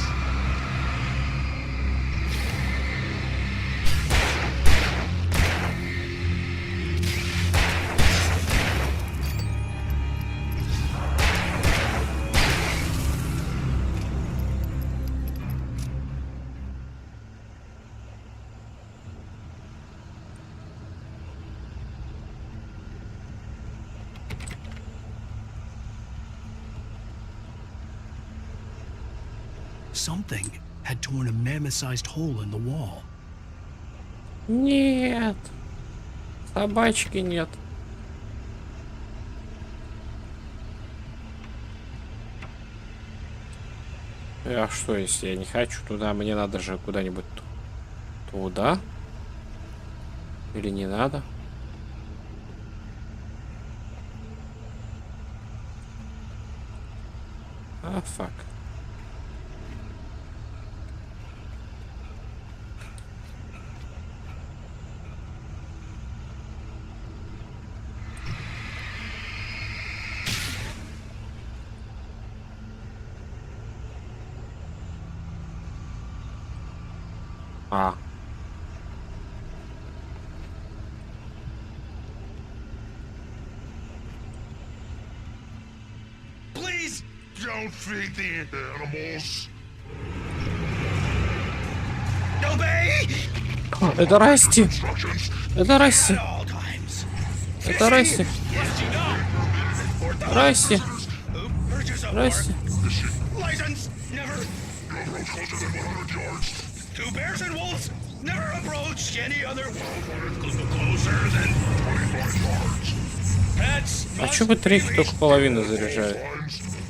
Something had torn a mammoth-sized hole in the wall. Нет. Собачки нет. А что, если я не хочу туда? Мне надо же куда-нибудь туда. Или не надо? А, фак. А. Please don't feed the animals. Obey. Это Расти. Это Расти. Это Расти. Расти. Расти. License never. Two bears and wolves never approached any other closer than 25 yards. Pets. А чё батарейки только половину заряжают?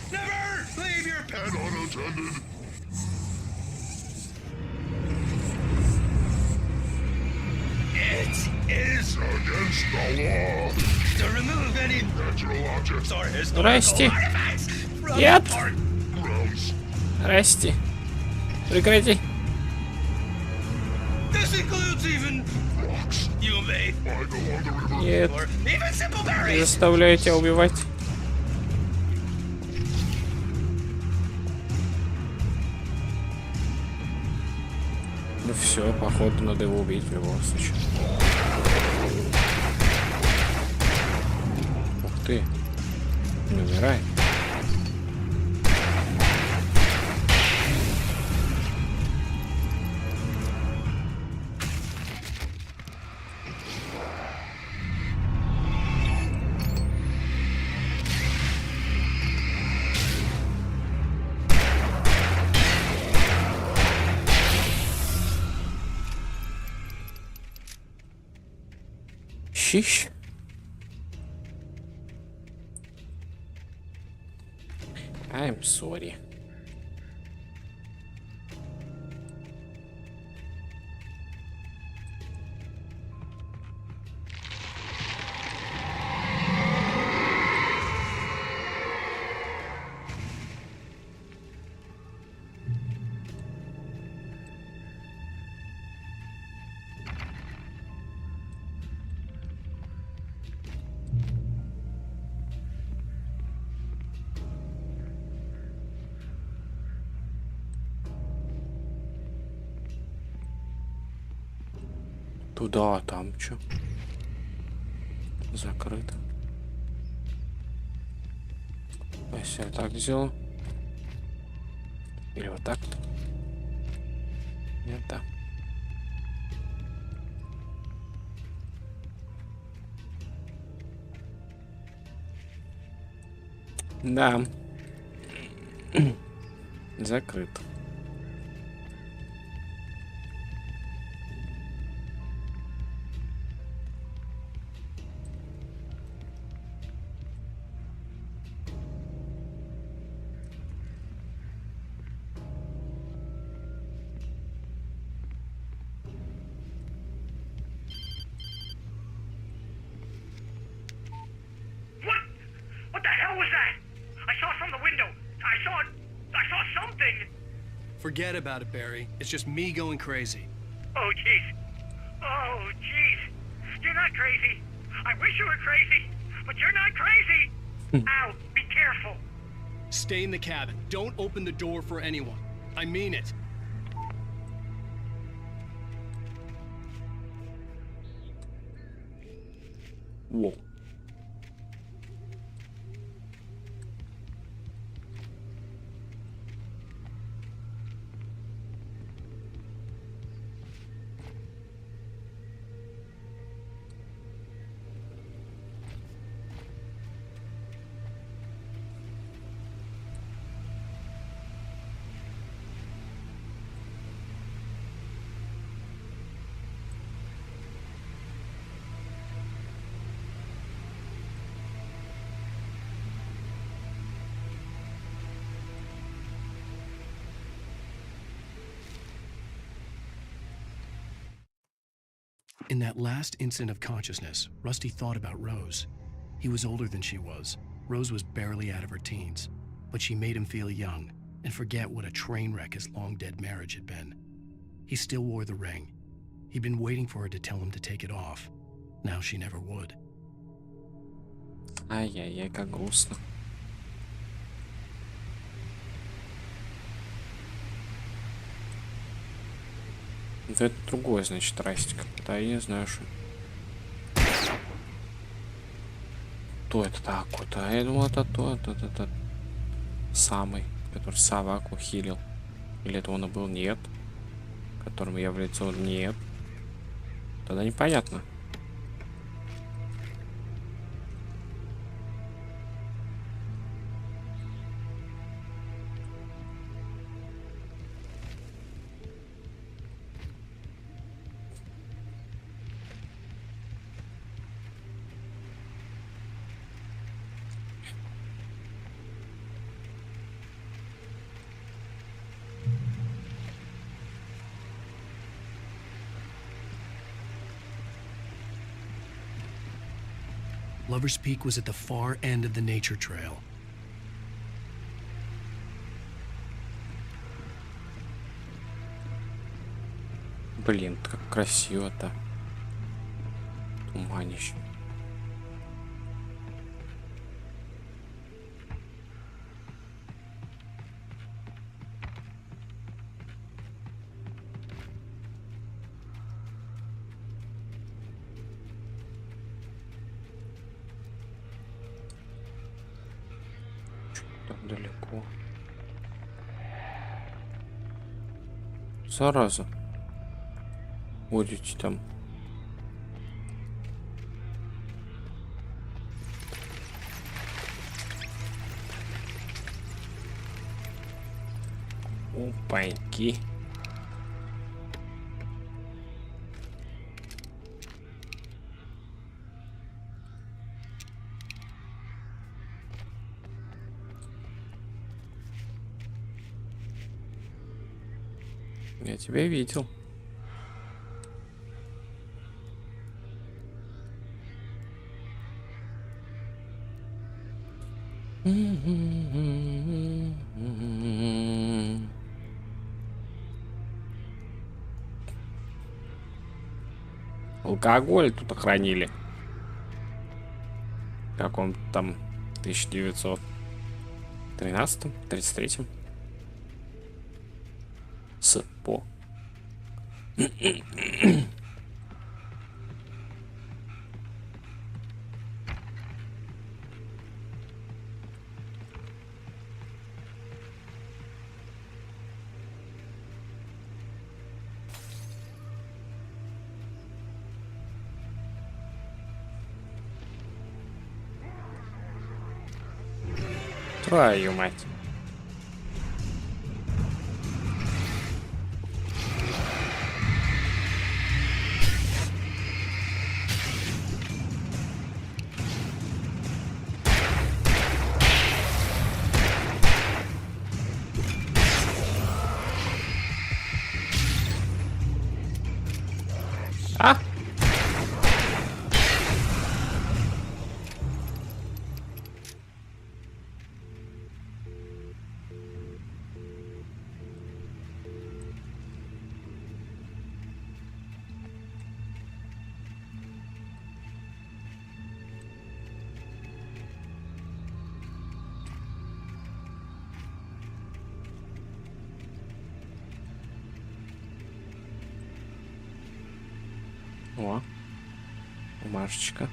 Never leave your pet unattended. It is against the law to remove any natural objects or historical Расти. artifacts from Нет. our grounds. Расти. Прекрати. This includes even rocks. You may Нет. or even simple Не berries. заставляю тебя убивать. Ну все, походу надо его убить в любом случае. Ух ты. Не умирай. Щищ. I'm sorry. Туда, а там чё? Закрыто. А если я так сделаю? Или вот так? Нет, да. Да. Закрыто. What the hell was that? I saw from the window. I saw something. Forget about it, Barry. It's just me going crazy. Oh, jeez. Oh, jeez. You're not crazy. I wish you were crazy, but you're not crazy. Ow, be careful. Stay in the cabin. Don't open the door for anyone. I mean it. Whoa. In that last instant of consciousness, Rusty thought about Rose. He was older than she was. Rose was barely out of her teens, but she made him feel young and forget what a train wreck his long-dead marriage had been. He still wore the ring. He'd been waiting for her to tell him to take it off. Now she never would. Ай-яй-яй, как грустно. Да это другой, значит, Растик. Да, я не знаю, что. Кто это такой-то? Я думал, это тот самый, который собаку хилил. Или это он был? Нет. Которому я в лицо? Нет. Тогда непонятно. Lover's Peak was at the far end of the nature trail. Блин, как красиво-то. Туманище. Так далеко. Зараза. Будете там. Опаньки. Я тебя видел. Алкоголь тут охранили. Как он там 1913-м, 33-м. По. Твою мать. А? О, бумажечка.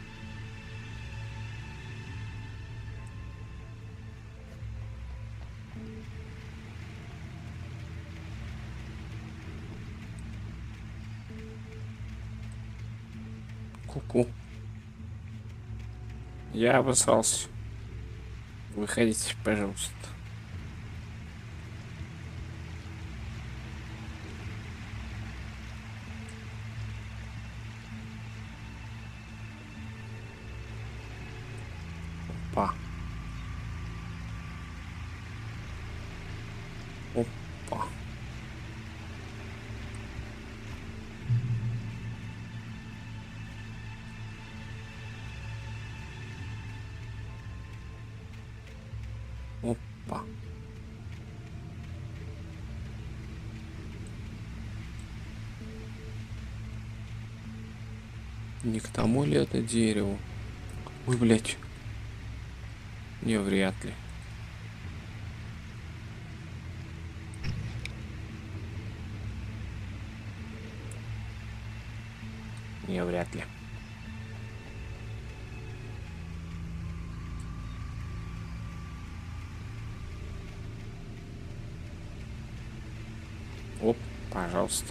Ку-ку. Я обосрался. Выходите, пожалуйста. Опа. Опа. Не к тому ли это дереву? Ой, блядь. Не, вряд ли. Не, вряд ли. Оп, пожалуйста.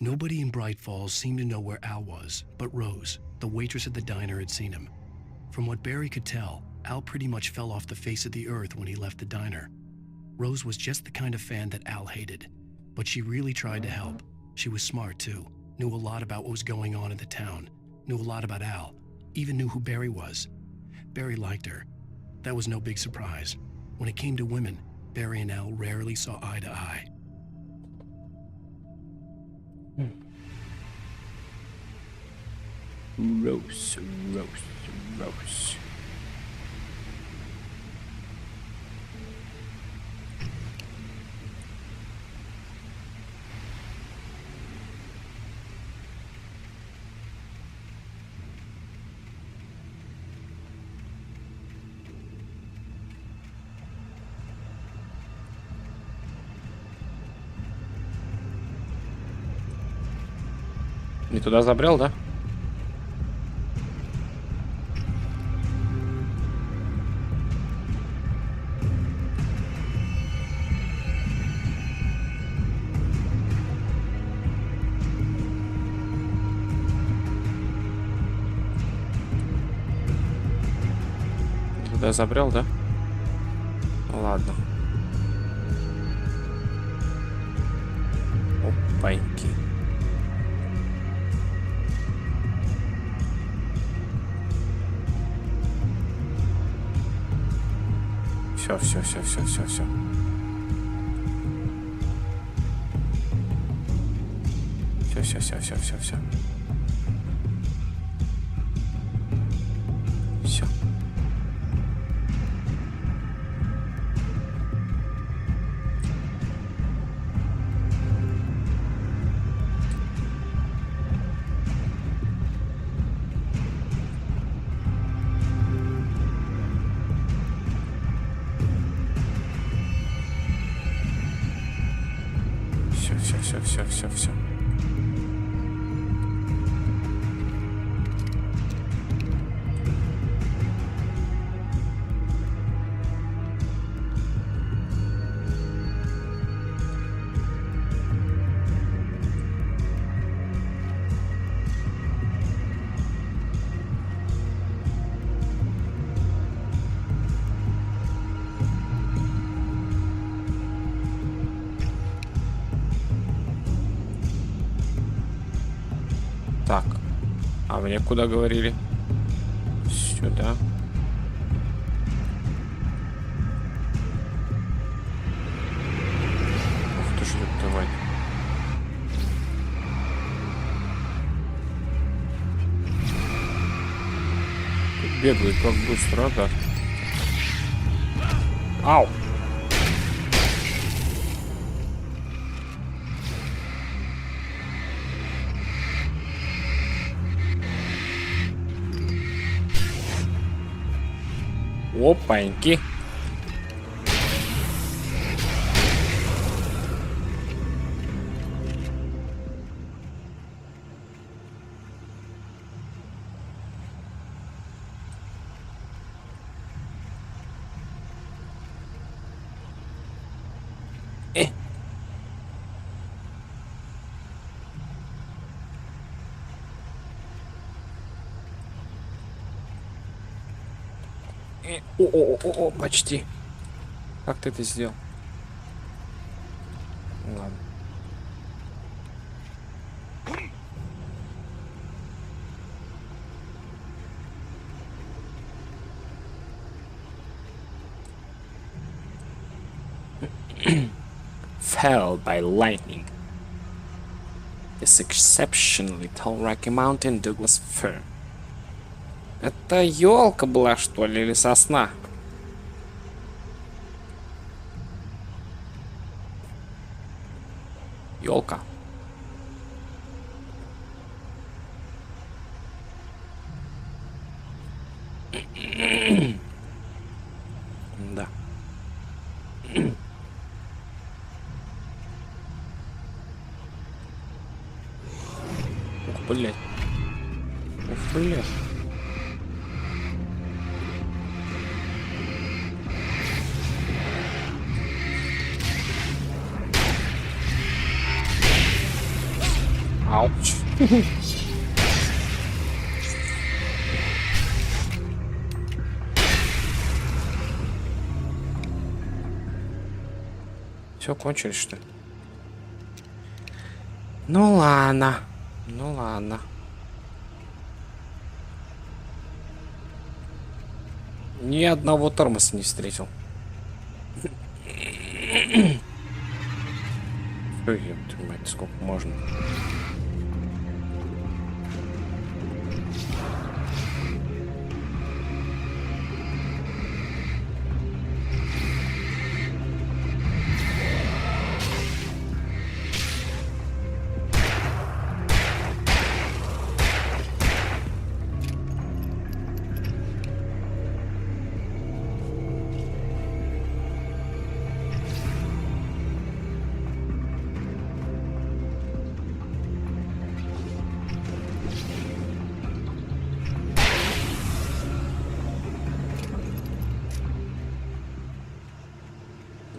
Nobody in Bright Falls seemed to know where Al was, but Rose, the waitress at the diner, had seen him. From what Barry could tell, Al pretty much fell off the face of the earth when he left the diner. Rose was just the kind of fan that Al hated, but she really tried to help. She was smart too, knew a lot about what was going on in the town, knew a lot about Al, even knew who Barry was. Barry liked her. That was no big surprise. When it came to women, Barry and Al rarely saw eye to eye. Rose, Rose, Rose. Не туда забрел, да? Туда забрел, да? Ладно. Опаньки. Все. Все. Все. Все. Так, а мне куда говорили? Сюда. Ух ты ж, давай. Бегает как быстро, да? Ау! Опаньки. О, почти. Как ты это сделал? Ладно. Fell by lightning. This exceptionally tall Rocky Mountain Douglas fir. Это елка была, что ли, или сосна? Ёлка. Да. Ух, блядь. Ух, блядь. Ауч. Все, кончились, что ли? Ну ладно. Ну ладно. Ни одного тормоза не встретил. Ой, ёпта мать, сколько можно?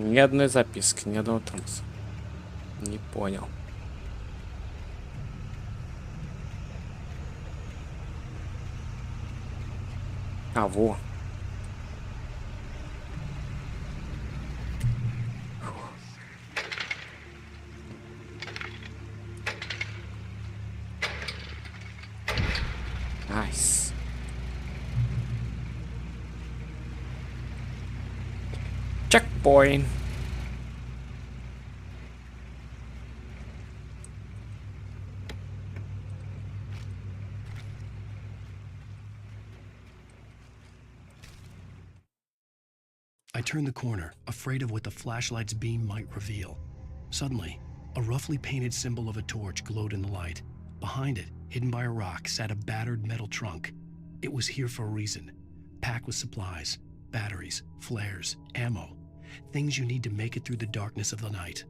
Ни одной записки, ни одного тормоза. Не понял. А, во. Найс. Checkpoint. I turned the corner, afraid of what the flashlight's beam might reveal. Suddenly, a roughly painted symbol of a torch glowed in the light. Behind it, hidden by a rock, sat a battered metal trunk. It was here for a reason. Packed with supplies, batteries, flares, ammo. Things you need to make it through the darkness of the night.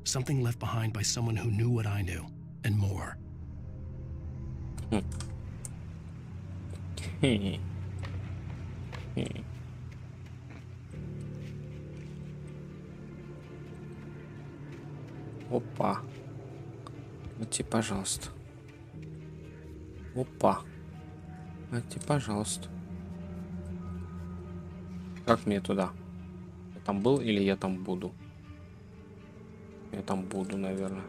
Something left behind by someone who knew what I knew, and more. Опа. Найти, пожалуйста. Опа. Найти, пожалуйста. Как мне туда? Я там был или я там буду? Я там буду, наверное.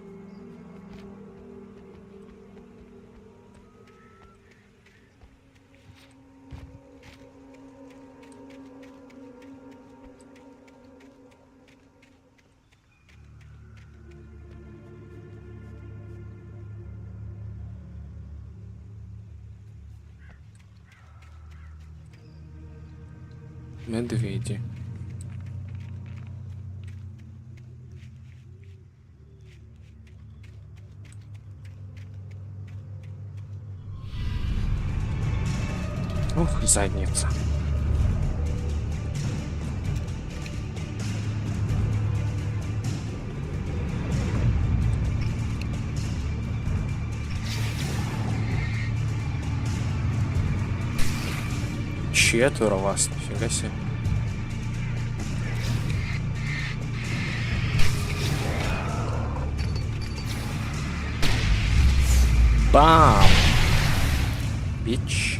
Медведи. Ух, задница. Четверо вас, нифига себе. Бам! Бич.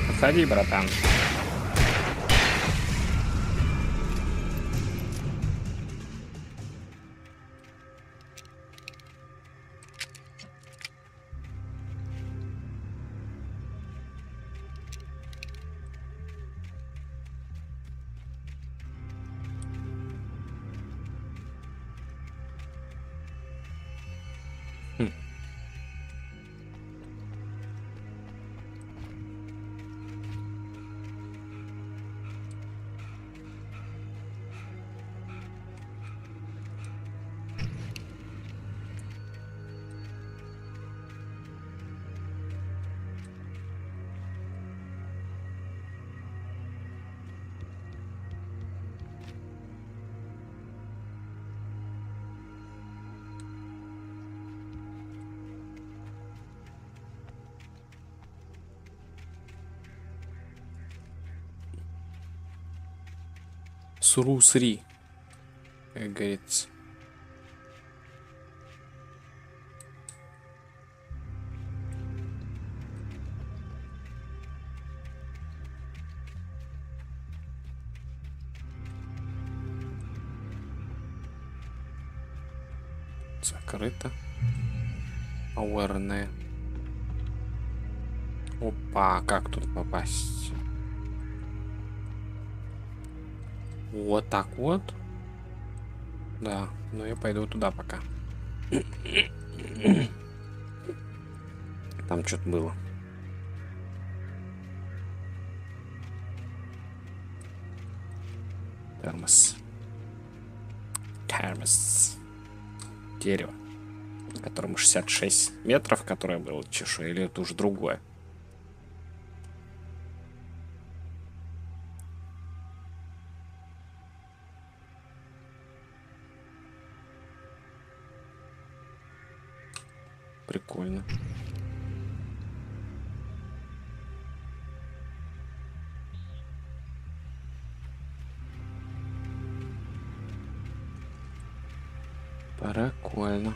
Подходи, братан. Суру-сри, как говорится. Закрыто. Ауэрная. Опа, как тут попасть? Вот так вот. Да, но я пойду туда пока. Там что-то было. Термос. Термос. Дерево, которому 66 метров, которое было чешуя, или это уже другое? Прикольно. Прикольно.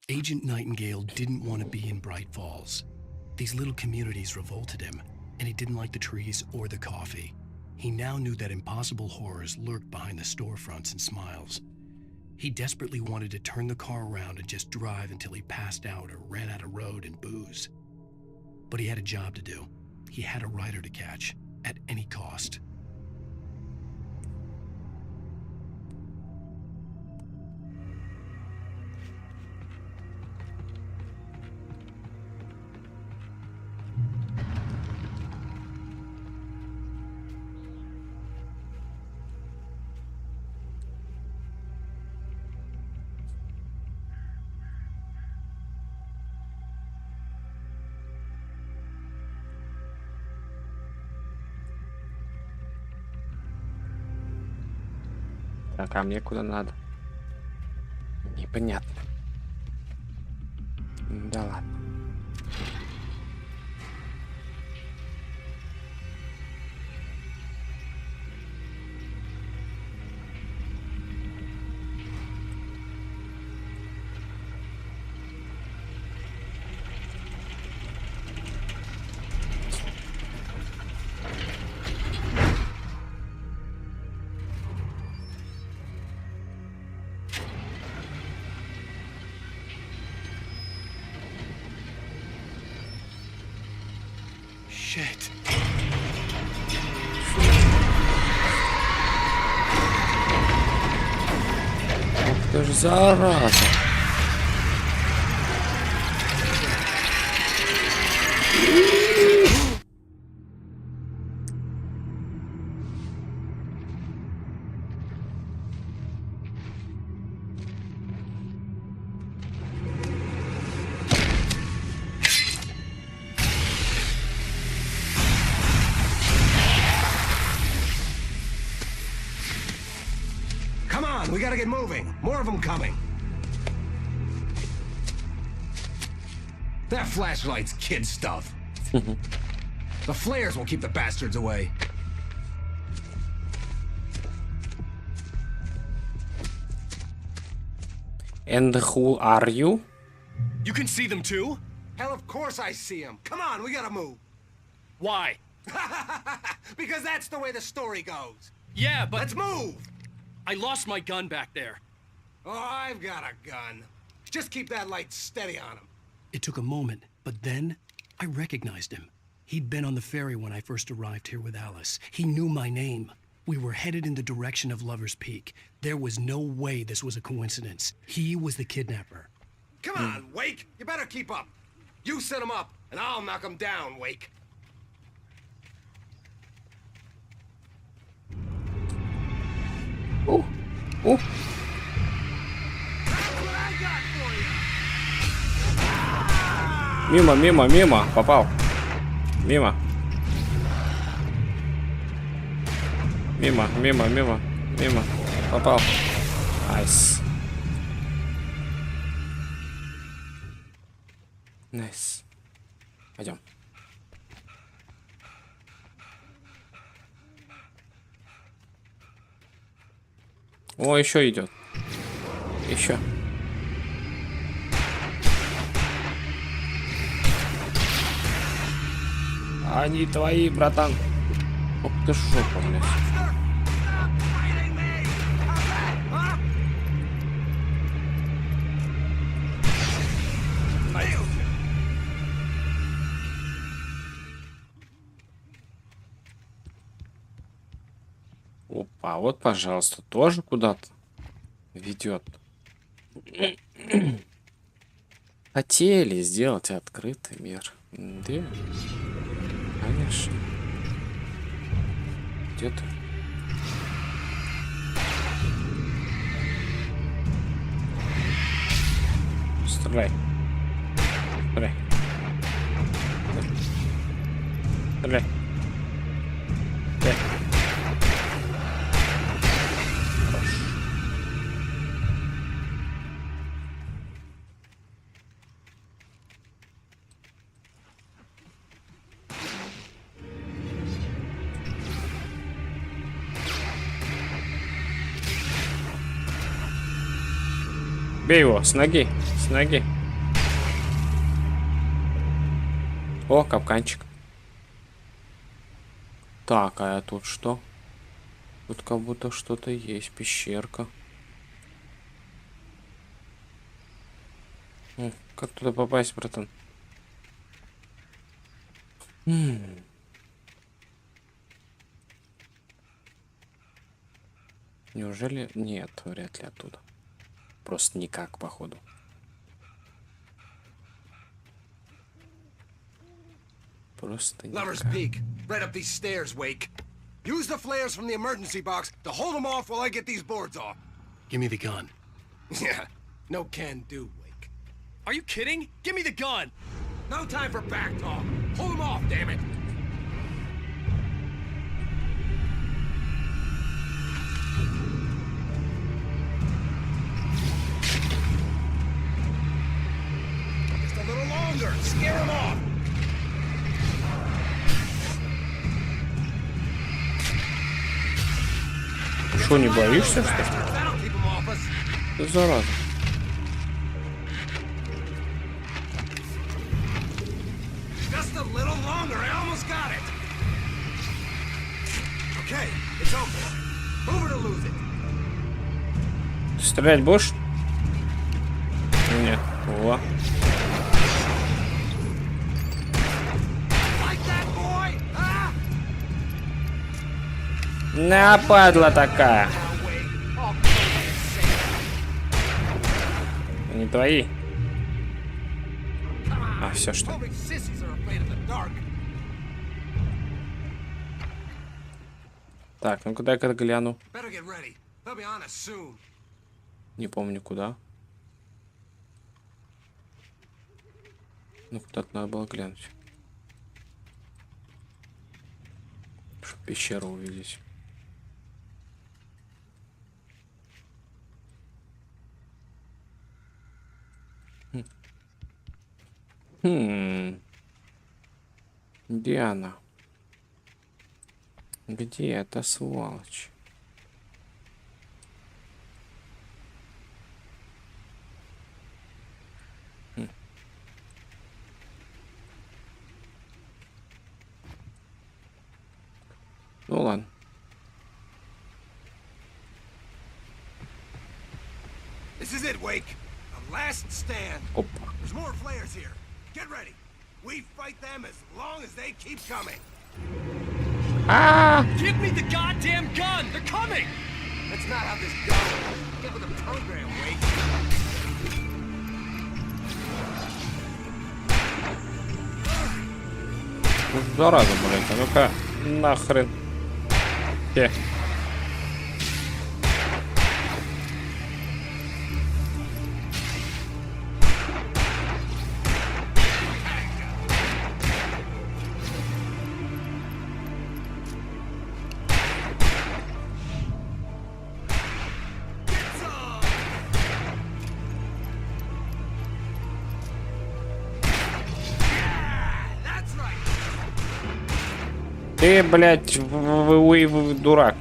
Agent Nightingale didn't want to be in Bright Falls. These little communities revolted him, and he didn't like the trees or the coffee. He now knew that impossible horrors lurked behind the storefronts and smiles. He desperately wanted to turn the car around and just drive until he passed out or ran out of road and booze. But he had a job to do. He had a rider to catch, at any cost. Так, а мне куда надо? Непонятно. Да ладно. Shit. Ох ты ж зараза. Come on, we gotta get moving. More of them coming. That flashlight's kid stuff. The flares will keep the bastards away. And who are you? You can see them too? Hell, of course I see them. Come on, we gotta move. Why? Because that's the way the story goes. Yeah, but... Let's move! I lost my gun back there. Oh, I've got a gun. Just keep that light steady on him. It took a moment, but then I recognized him. He'd been on the ferry when I first arrived here with Alice. He knew my name. We were headed in the direction of Lover's Peak. There was no way this was a coincidence. He was the kidnapper. Come on, Wake. You better keep up. You set him up, and I'll knock him down, Wake. Oh, oh. That's what I got for you. Ah! Мимо, мимо, мимо. Попал. Мимо. Мимо, мимо, мимо, мимо. Попал. Найс. Найс. Пойдем. О, еще идет. Еще. Они твои, братан. Ох ты шопа, блядь. Опа, вот, пожалуйста, тоже куда-то ведет. Хотели сделать открытый мир. Да, конечно. Где ты? Стреляй. Стреляй. Стреляй. Стреляй. Бей его, с ноги, с ноги. О, капканчик. Так, а тут что? Тут как будто что-то есть, пещерка. Как туда попасть, братан? Неужели? Нет, вряд ли оттуда. Просто никак, походу. Просто Lover's никак. Peak, right up these stairs, Wake. Use the flares from the emergency box to hold them off while I get these boards off. Give me the gun. Yeah, no can do, Wake. Are you kidding? Give me the gun! No time for back talk. Hold them off, damn it! Just a little longer. Scare them off. Что, не боишься, что ли? Ты зараза. Just a little longer. I almost got it. Okay, it's over. Move it or lose it. Стрелять будешь? Нет. Во. На, падла такая. Не твои. А, все что. Так, ну куда-ка гляну. Не помню куда. Ну куда-то надо было глянуть. Чтобы пещеру увидеть. Где она? Где эта сволочь? Ну ладно. This is it, Wake. A last stand. Опа. There's more flares here. Get ready. We fight them as long as they keep coming. Give me the goddamn gun! They're coming! That's not how this goes. Get with the program, Wake. Зараза, блядь, а ну-ка, нахрен. Ты, блядь, вы дурак.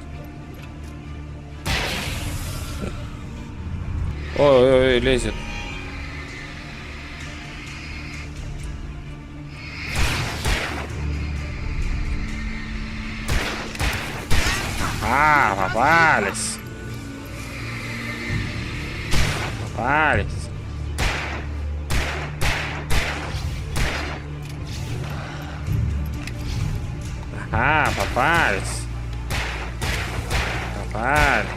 Ой, лезет. Попались. Попались. Ага, попались. Попались.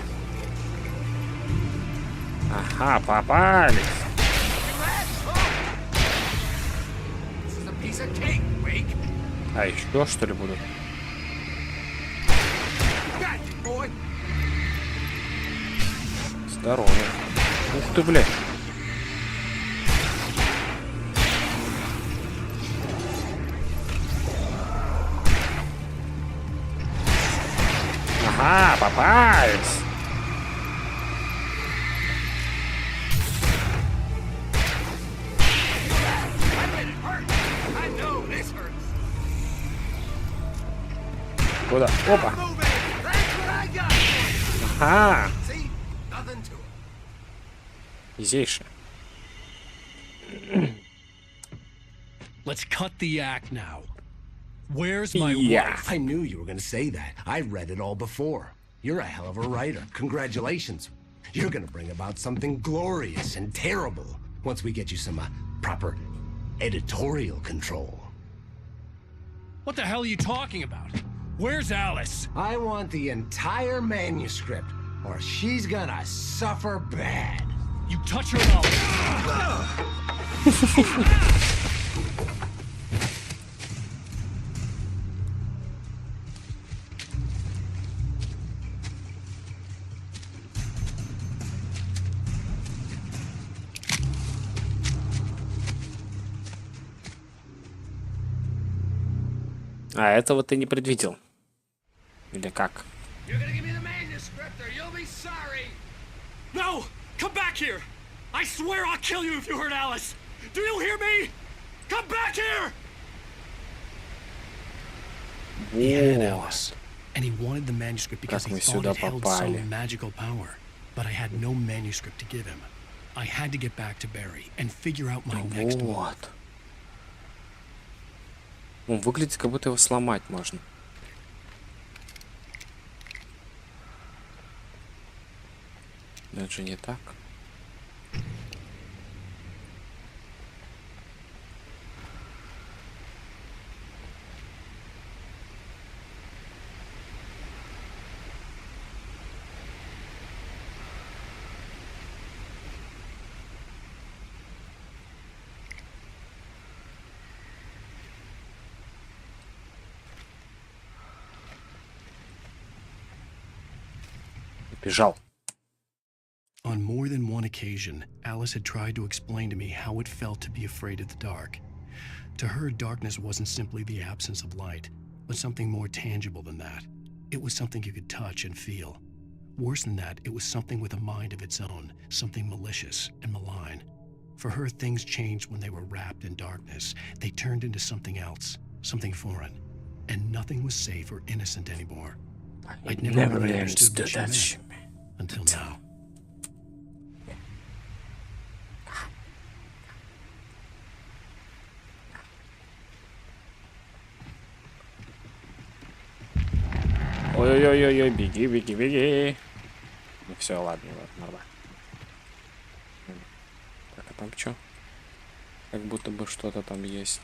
Ага, попались. А еще что ли будут? Здорово. Ух ты, блядь. Ага, попались. Куда? Опа. Ага. Изейше. Let's cut the act now. Where's my wife? I knew you were going to say that. I read it all before. You're a hell of a writer. Congratulations. You're going to bring about something glorious and terrible once we get you some proper editorial control. What the hell are you talking about? Where's Alice? I want the entire manuscript, or she's gonna suffer bad. You touch her now. А этого ты не предвидел. Или как? No! Come back here! I swear I'll kill you if you hurt Alice! Do you hear me? Come back here! He had Alice, and he wanted the manuscript because he thought it held some magical power. But I had no manuscript to give him. I had to get back to Barry and figure out my next move. Он выглядит, как будто его сломать можно. Это же не так. Бежал. On more than one occasion, Alice had tried to explain to me how it felt to be afraid of the dark. To her, darkness wasn't simply the absence of light, but something more tangible than that. It was something you could touch and feel. Worse than that, it was something with a mind of its own, something malicious and malign. For her, things changed when they were wrapped in darkness. They turned into something else, something foreign, and nothing was safe or innocent anymore. I'd never really understood what she meant. Until now. Ой-ой-ой-ой, беги, беги, беги. Ну все, ладно, нормально. Так, а там что? Как будто бы что-то там есть.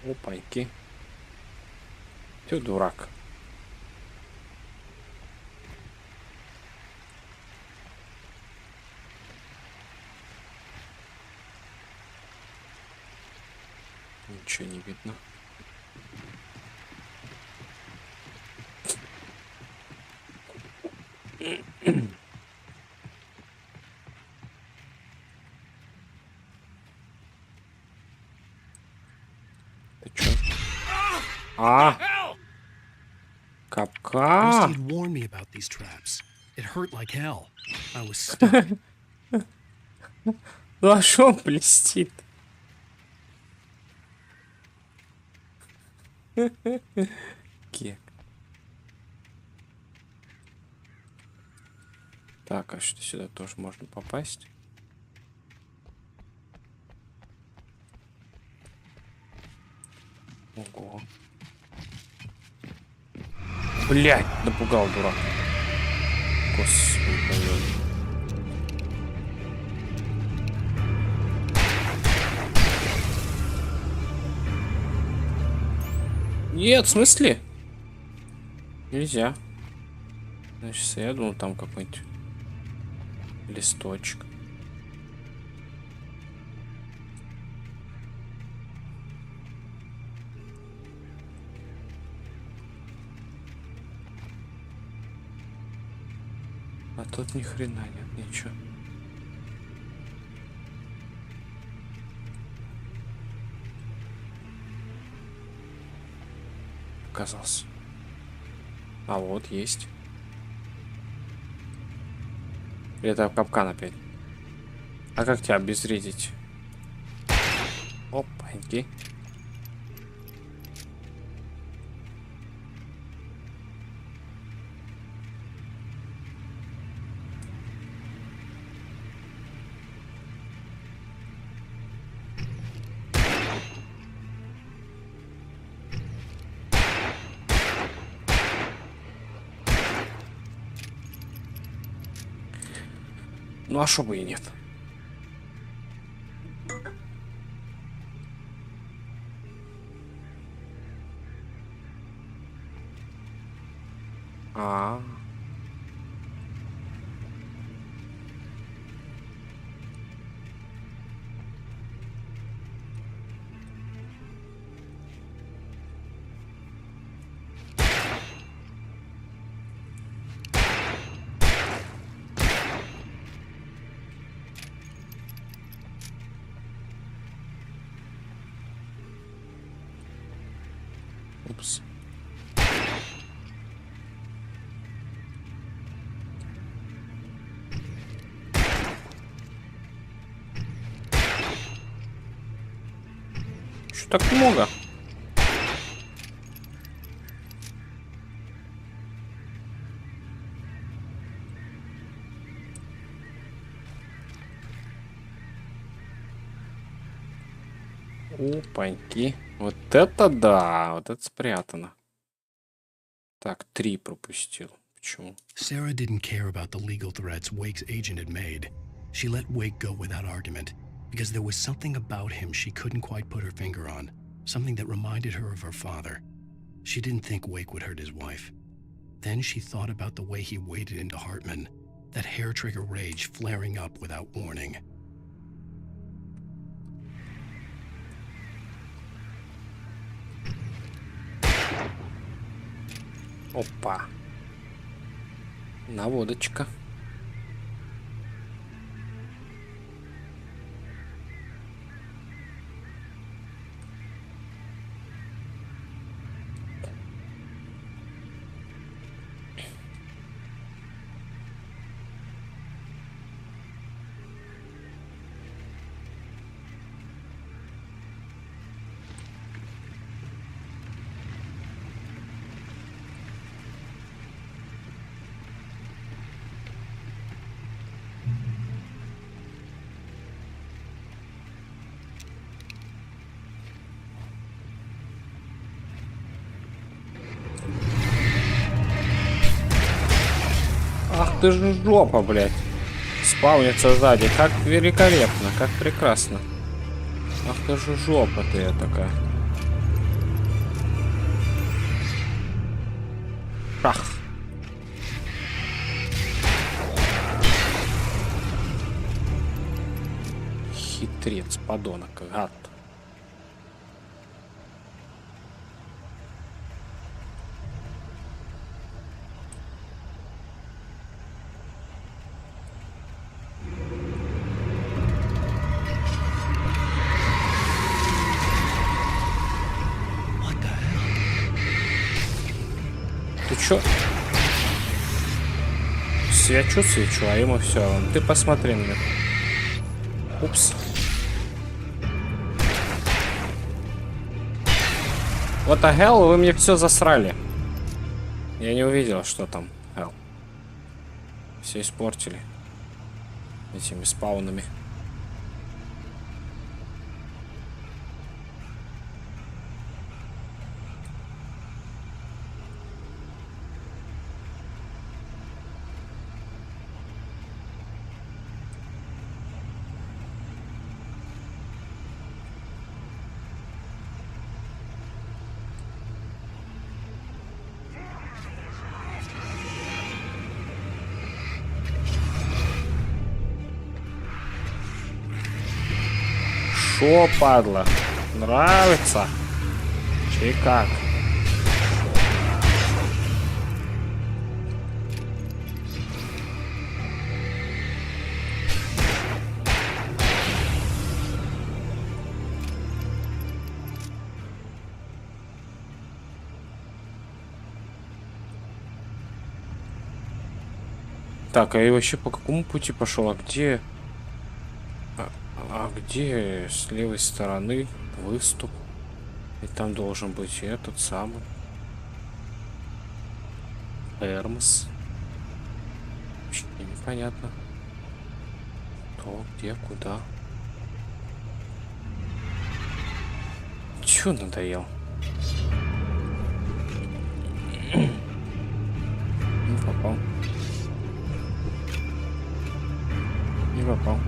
Опаньки. Ты дурак. Ничего не видно. Ты чё? Капкан. Christy had warned me about these traps. It hurt like hell. I was stuck. Ну а шо он блестит? Кек. Так, а что сюда тоже можно попасть? Ого. Блядь, напугал, дурак. Господи, пожалуйста. Нет, в смысле? Нельзя. Значит, я думал, там какой-нибудь листочек. А тут ни хрена нет, ничего. Оказался. А вот есть. Это капкан опять. А как тебя обезвредить? Опаньки. Ну а шо бы и нет. А. Упс. Что так много? Опаньки. Вот это да, вот это спрятано. Так, 3 пропустил. Почему? Sarah didn't care about the legal threats Wake's agent had made. She let Wake go without argument because there was something about him she couldn't quite put her finger on, something that reminded her of her father. She didn't think Wake would hurt his wife. Then she thought about the way he waded into Hartman, that hair-trigger rage flaring up without warning. Опа. Наводочка. Ах ты же жопа, блядь. Спавнится сзади. Как великолепно, как прекрасно. Ах ты же жопа ты такая. Шах. Хитрец, подонок, гад. Ты чё? Свечу, а ему все. Ты посмотри на меня. Упс. Вот a hell, вы мне все засрали. Я не увидел, что там. Hell. Все испортили. Этими спаунами. Шо, падла? Нравится? Чи как? Так, а я вообще по какому пути пошел? А где... А где с левой стороны выступ? И там должен быть этот самый Эрмс. Вообще непонятно. То, где, куда. Чё надоел? Не попал. Не попал.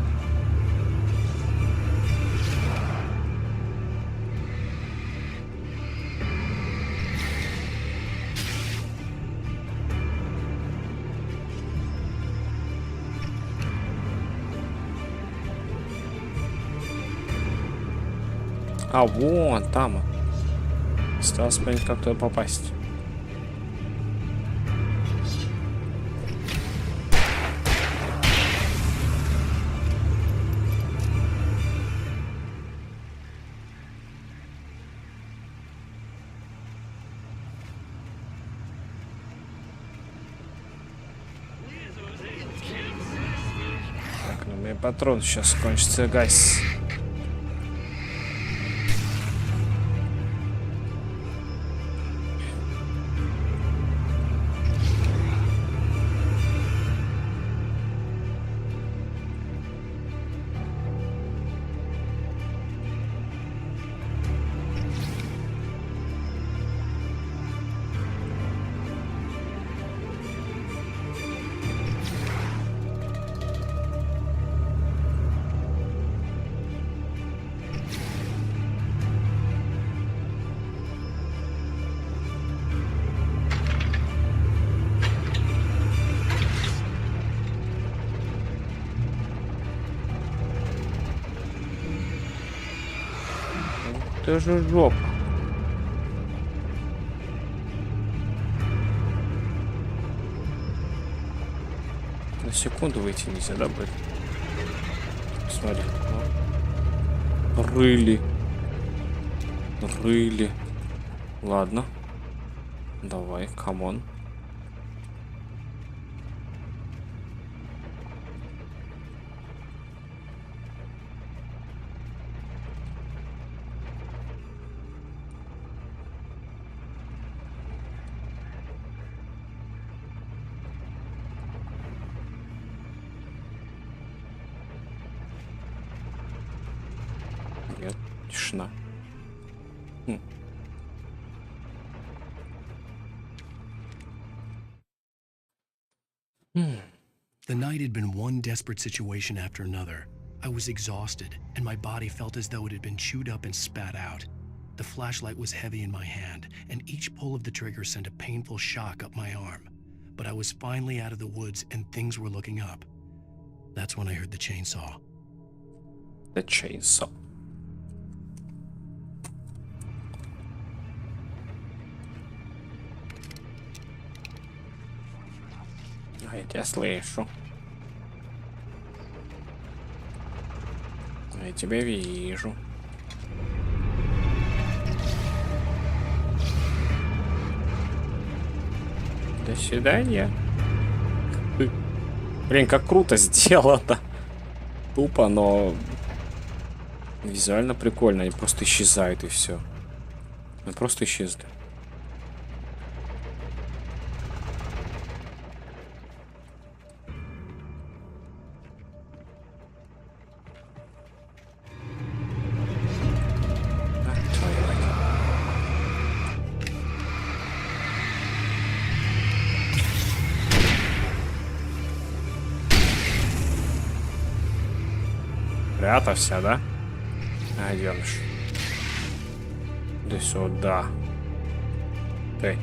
А, вон там. Осталось понять, как туда попасть. Так, ну, у меня патрон сейчас кончится, гайс. Это же жопа. На секунду выйти нельзя, да, будет? Смотри. Рыли. Рыли. Ладно. Давай, камон. Нет, тишина. The night had been one desperate situation after another. I was exhausted, and my body felt as though it had been chewed up and spat out. The flashlight was heavy in my hand, and each pull of the trigger sent a painful shock up my arm. But I was finally out of the woods, and things were looking up. That's when I heard the chainsaw. The chainsaw. Я тебя слышу. Я тебя вижу. До свидания. Блин, как круто сделано. Тупо, но визуально прикольно. Они просто исчезают и все. Мы просто исчезли. Прятался, да? Найдёшь. Да сюда. Ты.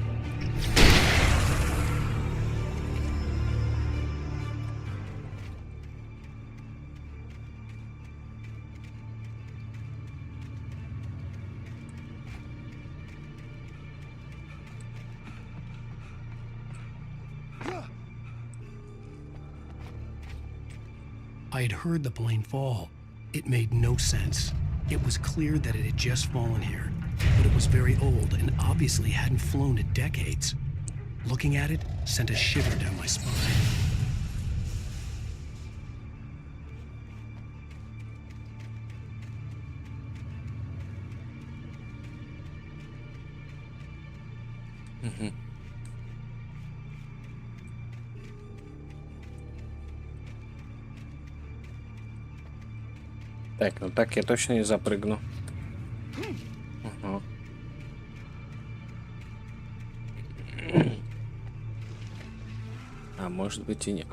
I'd heard the plane fall. It made no sense. It was clear that it had just fallen here, but it was very old and obviously hadn't flown in decades. Looking at it sent a shiver down my spine. Так, ну так я точно не запрыгну. Ага. А может быть и не...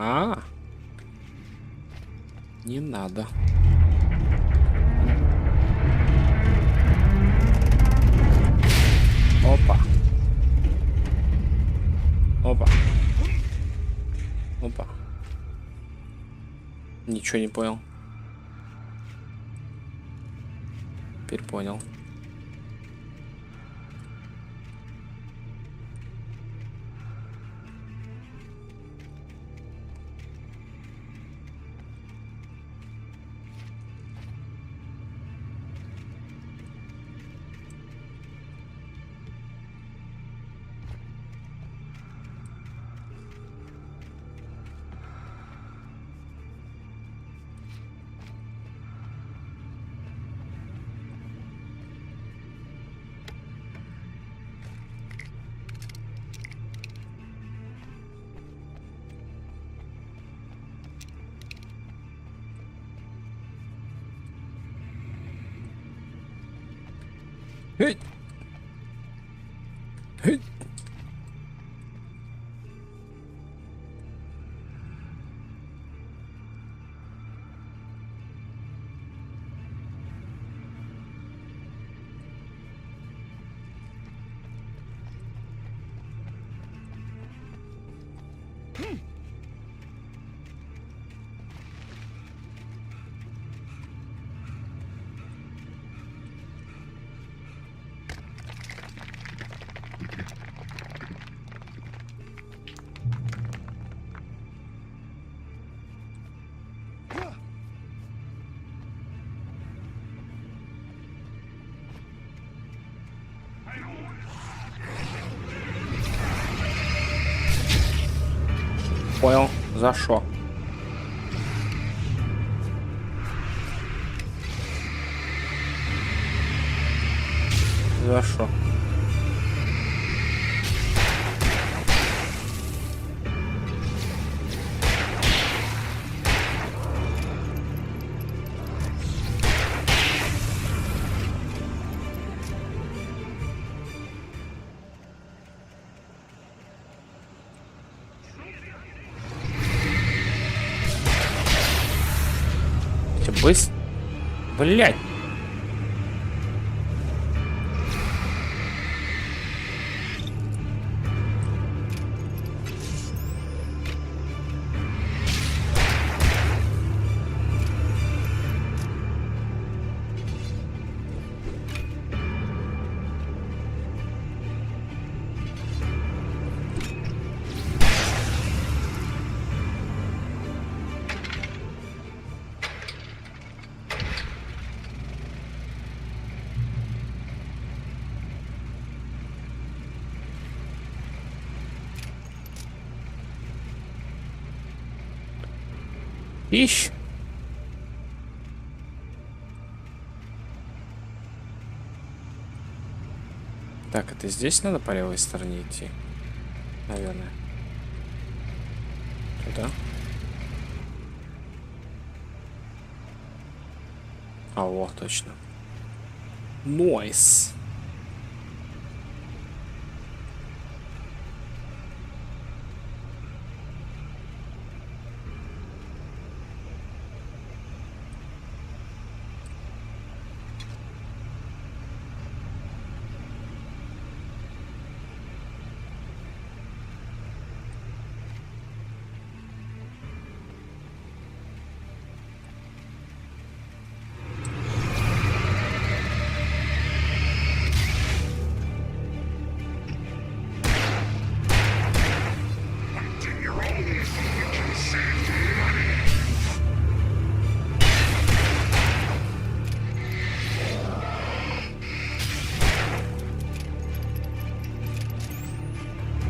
Не надо. Опа. Опа. Опа. Ничего не понял. Теперь понял. Hey. Hey. Понял, за что? За что? Быстро. Блять. Ищ. Так, это здесь надо по левой стороне идти? Наверное. Туда. А, вот, точно. Нойс.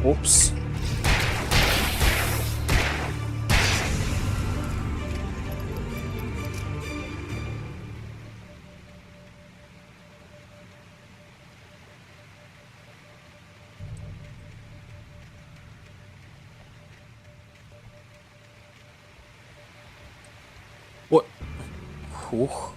Упс. Ой. Фух.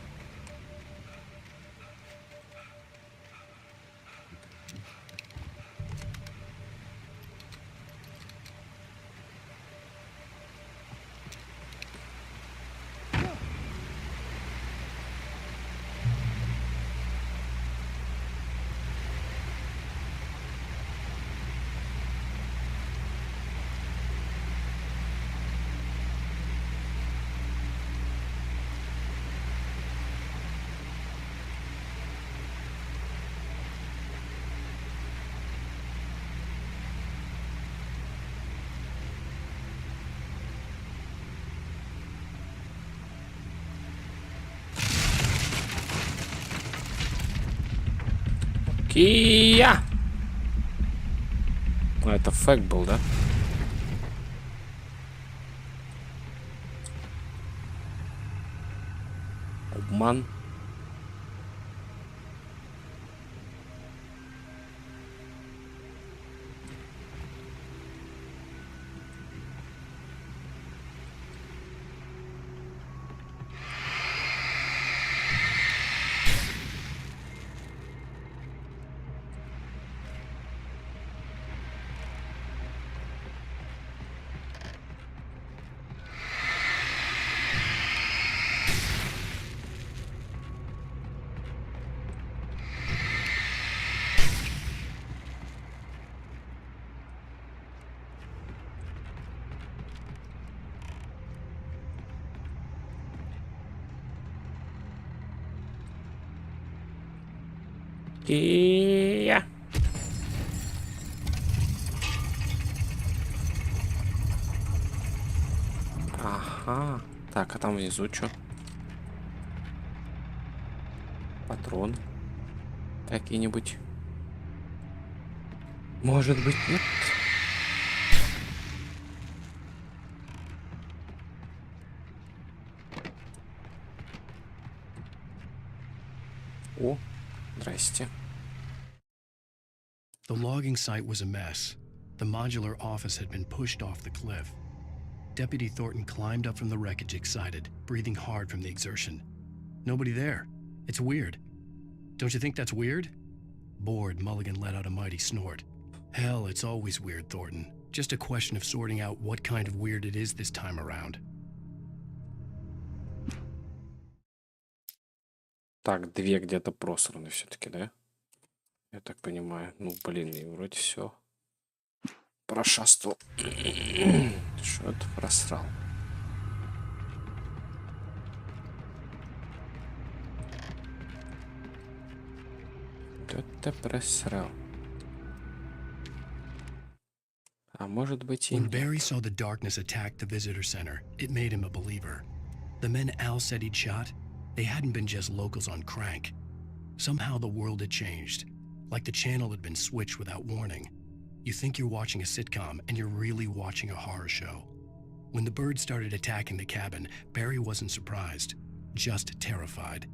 Кия! А, это фэк был, да? Обман. Кия! Ага. Так, а там внизу что? Патрон. Какие-нибудь. Может быть, нет? О, здрасте. The logging site was a mess. The modular office had been pushed off the cliff. Deputy Thornton climbed up from the wreckage excited, breathing hard from the exertion. Nobody there. It's weird. Don't you think that's weird? Bored, Mulligan let out a mighty snort. Hell, it's always weird, Thornton. Just a question of sorting out what kind of weird it is this time around. Так, две где-то просраны все-таки, да? Я так понимаю. Ну, блин, и вроде все. Прошастал. Что-то просрал. Что-то просрал. А может быть и When нет. Barry saw the darkness attack the visitor center, it made him a believer. The men Al said he'd shot, they hadn't been just locals on crank. Somehow the world had changed, like the channel had been switched without warning. You think you're watching a sitcom, and you're really watching a horror show. When the birds started attacking the cabin, Barry wasn't surprised, just terrified.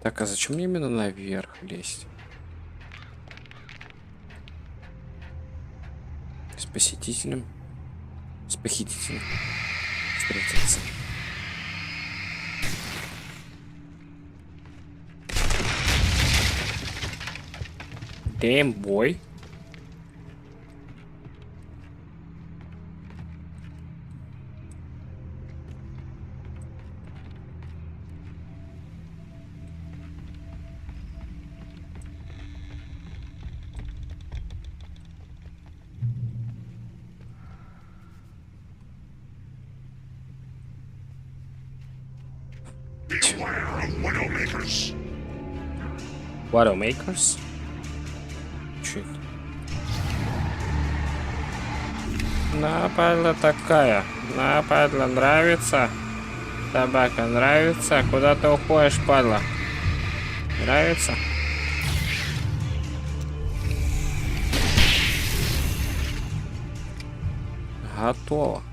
Так, а зачем мне именно наверх лезть? С посетителем? С похитителем встретиться. Damn, boy. Beware of Widowmakers. Widowmakers? Чё это? Нападла такая. Нападла, нравится? Собака, нравится? Куда ты уходишь, падла? Нравится? Готово.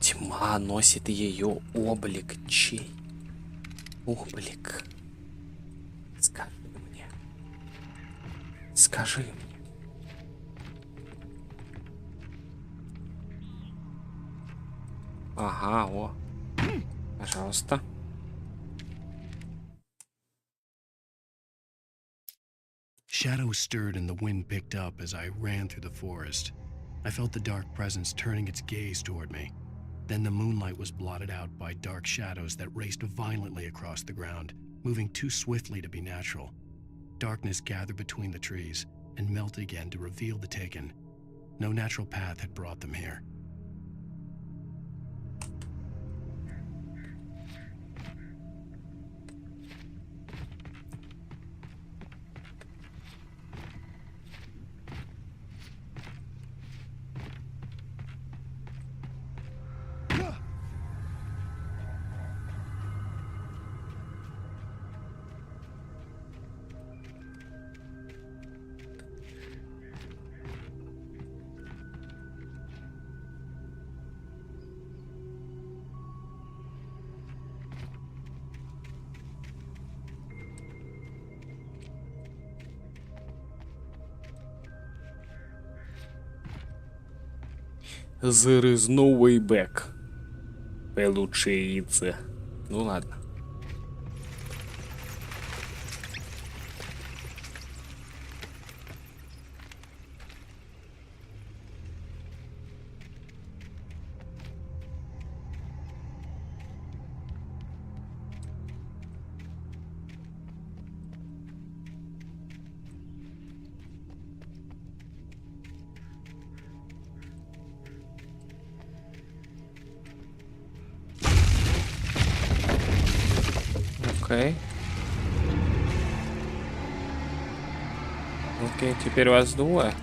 Тьма носит ее облик. Чей облик? Скажи мне. Скажи мне. Ага, о. Пожалуйста. Shadows stirred and the wind picked up as I ran through the forest. I felt the dark presence turning its gaze toward me. Then the moonlight was blotted out by dark shadows that raced violently across the ground, moving too swiftly to be natural. Darkness gathered between the trees and melted again to reveal the taken. No natural path had brought them here. There is no way back. Получается. Ну ладно. Окей. Окей, теперь вас двое.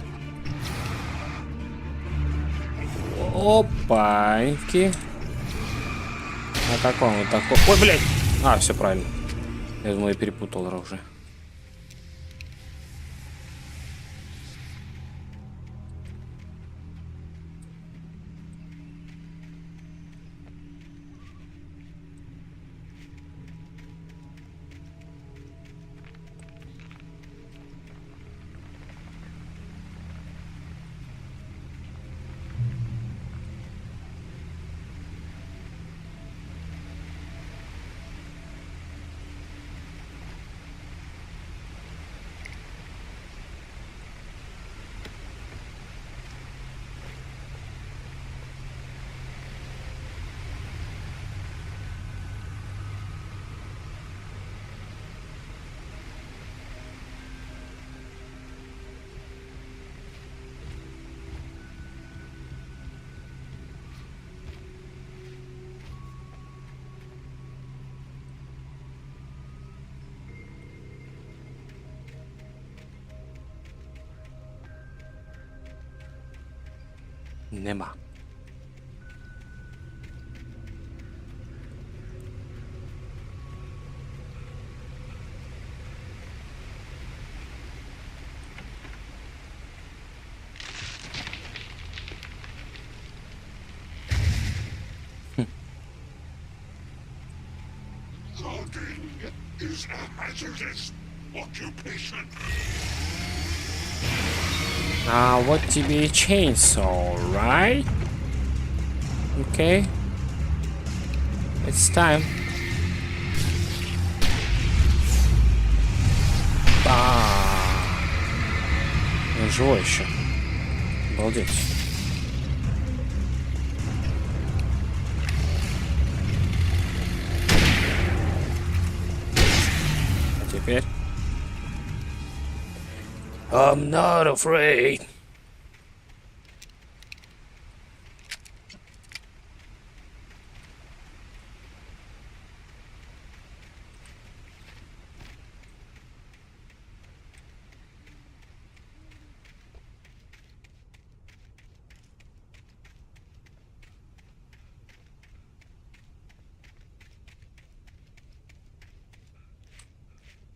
Опаньки. На каком вот таком? Ой, блядь! А, все правильно. Я думал, я перепутал оружие. Нема. Logging is a hazardous occupation. А вот тебе и chainsaw, right? Okay. It's time. Он живой еще. Обалдеть. А теперь... I'm not afraid.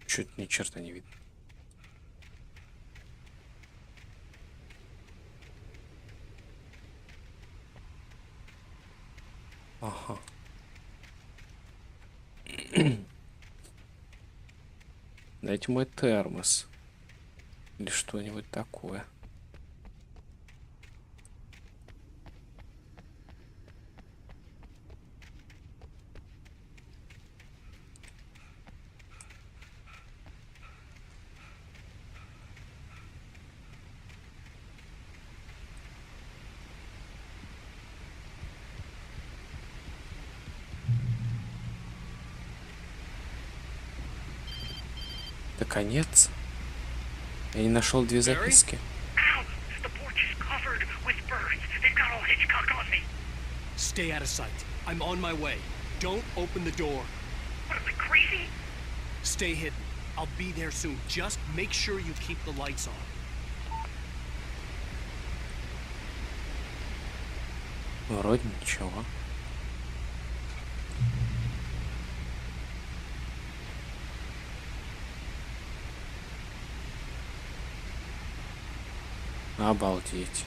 Чуть ни черта не видно. Ага. Дайте мой термос. Или что-нибудь такое. Это конец. Я не нашел две записки. Stay out of sight. I'm on my way. Don't open the door. What, am I crazy? Stay hidden. I'll be there soon. Just make sure you keep the lights on. Вроде ничего. Обалдеть.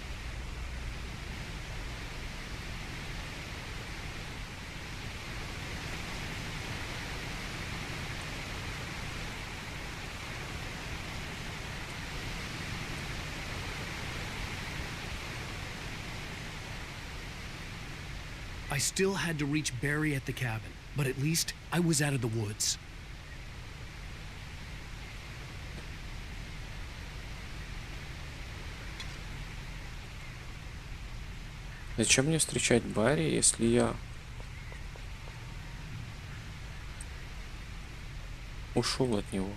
I still had to reach Barry at the cabin, but at least I was out of the woods. Зачем мне встречать Барри, если я ушел от него?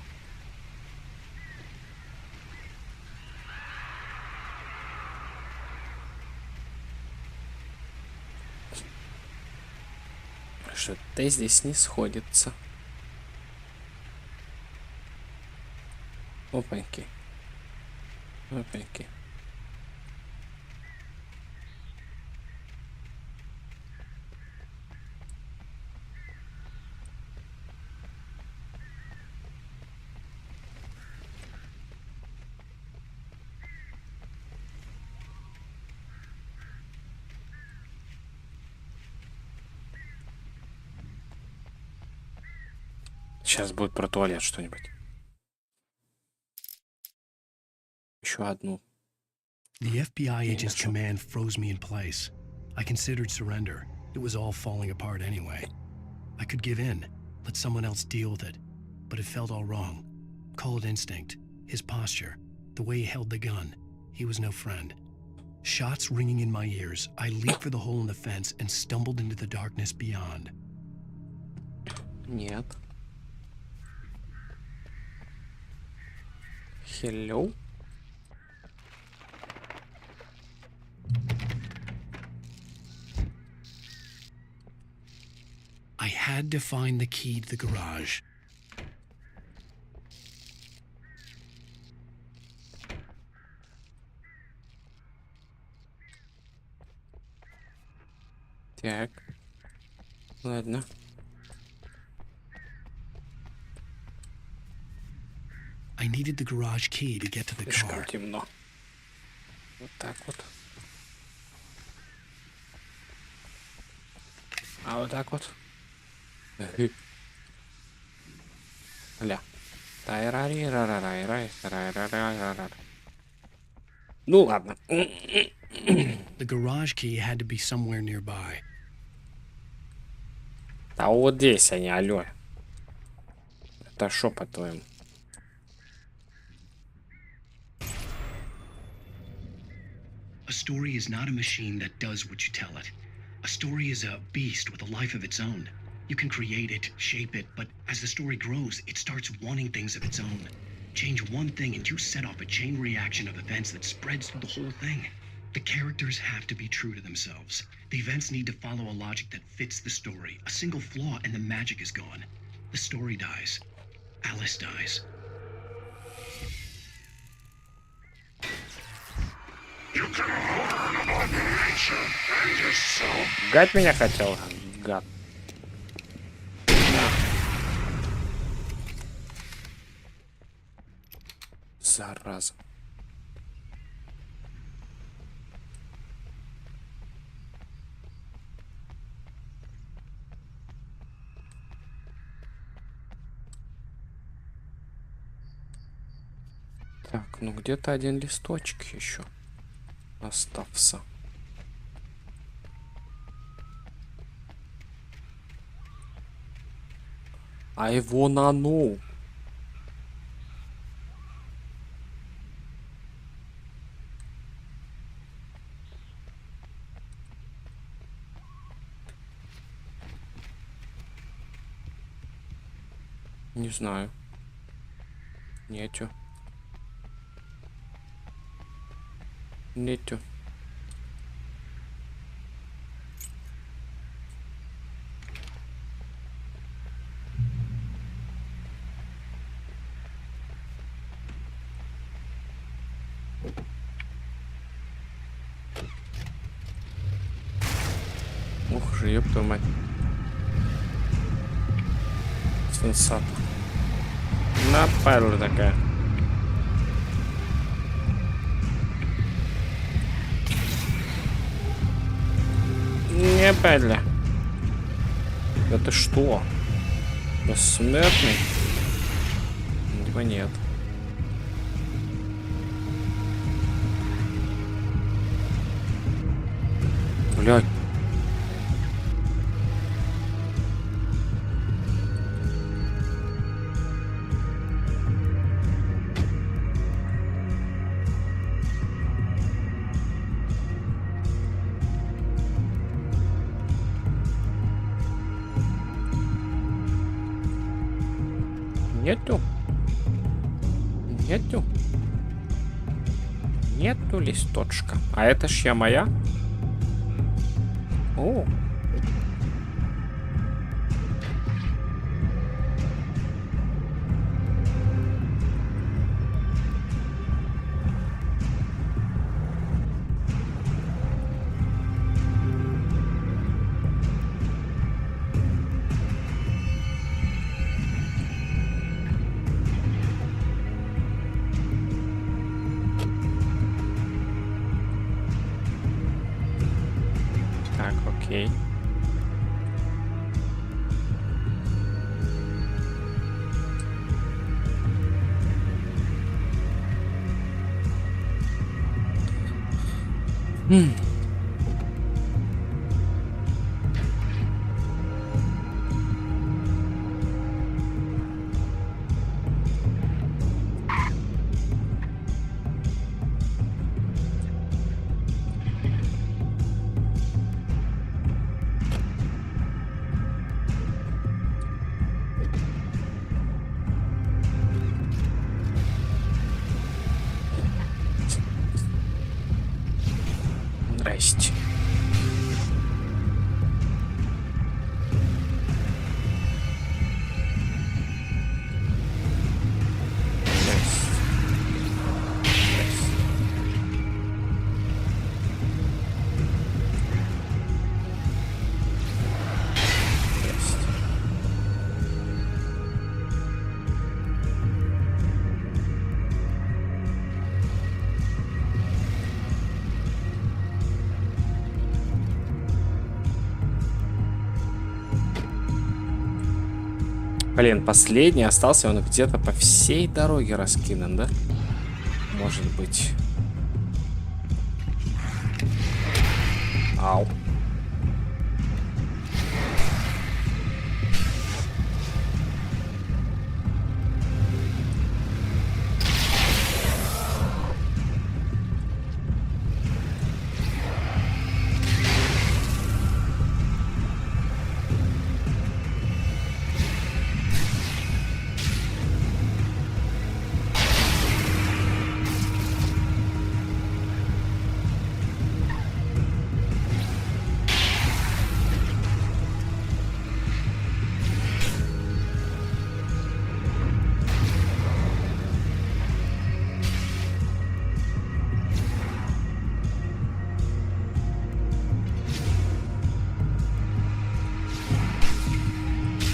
Что-то здесь не сходится. Опаньки. Опаньки. Сейчас будет про туалет что-нибудь. Еще одну. The FBI agent's command froze me in place. I considered surrender. It was all falling apart anyway. I could give in, let someone else deal with it. But it felt all wrong. Call it instinct. His posture. The way he held the gun. He was no friend. Shots ringing in my ears, I leaped for the hole in the fence and stumbled into the darkness beyond. Нет. Hello? I had to find the key to the garage. Так. Ладно. I needed the garage key to get to the Слишком car. темно. Вот так вот. А вот так вот. Ля. Ну ладно. The garage key had to be somewhere nearby. А вот здесь они, алло. Это шо, по-твоему? A story is not a machine that does what you tell it. A story is a beast with a life of its own. You can create it, shape it, but as the story grows, it starts wanting things of its own. Change one thing and you set off a chain reaction of events that spreads through the whole thing. The characters have to be true to themselves. The events need to follow a logic that fits the story. A single flaw and the magic is gone. The story dies. Alice dies. You can learn about nature and yourself. Гад меня хотел, гад. Зараза. Так, ну где-то один листочек еще остался. А его на ну. Не знаю. Нету. Нету. Ух же, ёб твою мать. Сенсат. Напару такая. Не падля. Да ты что? Бессмертный? Либо нет. Блядь. Нету? Нету? Нету листочка. А это ж я моя? О. Окей. Здрасте. Блин, последний остался, он где-то по всей дороге раскинан, да? Может быть. Ау.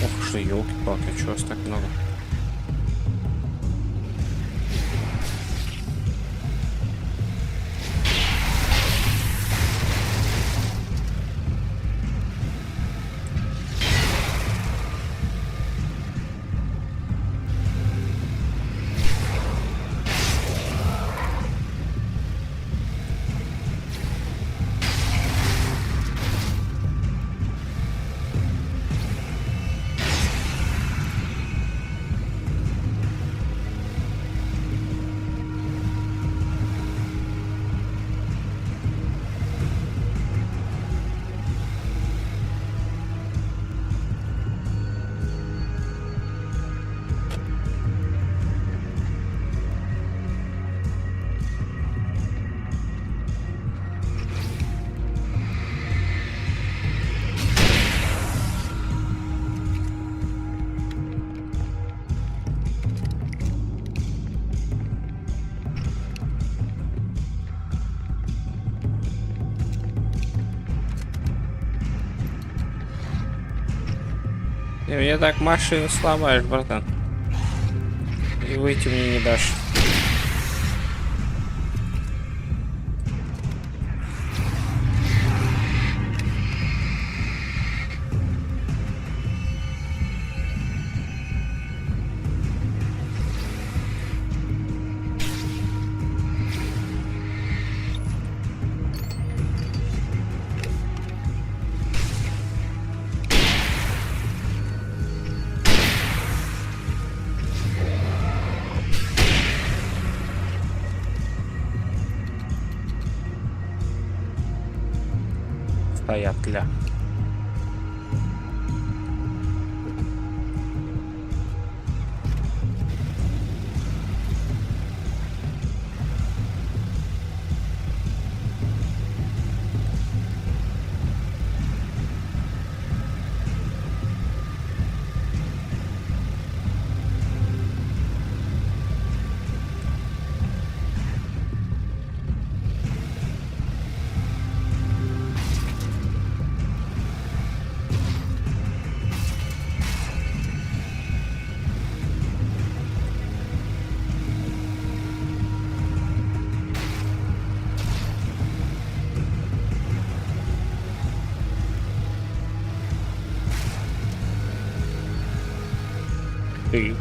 Ох что, елки-палки, а чего вас так много? Ты мне так машину сломаешь, братан. И выйти мне не дашь. Стоят для. Ты.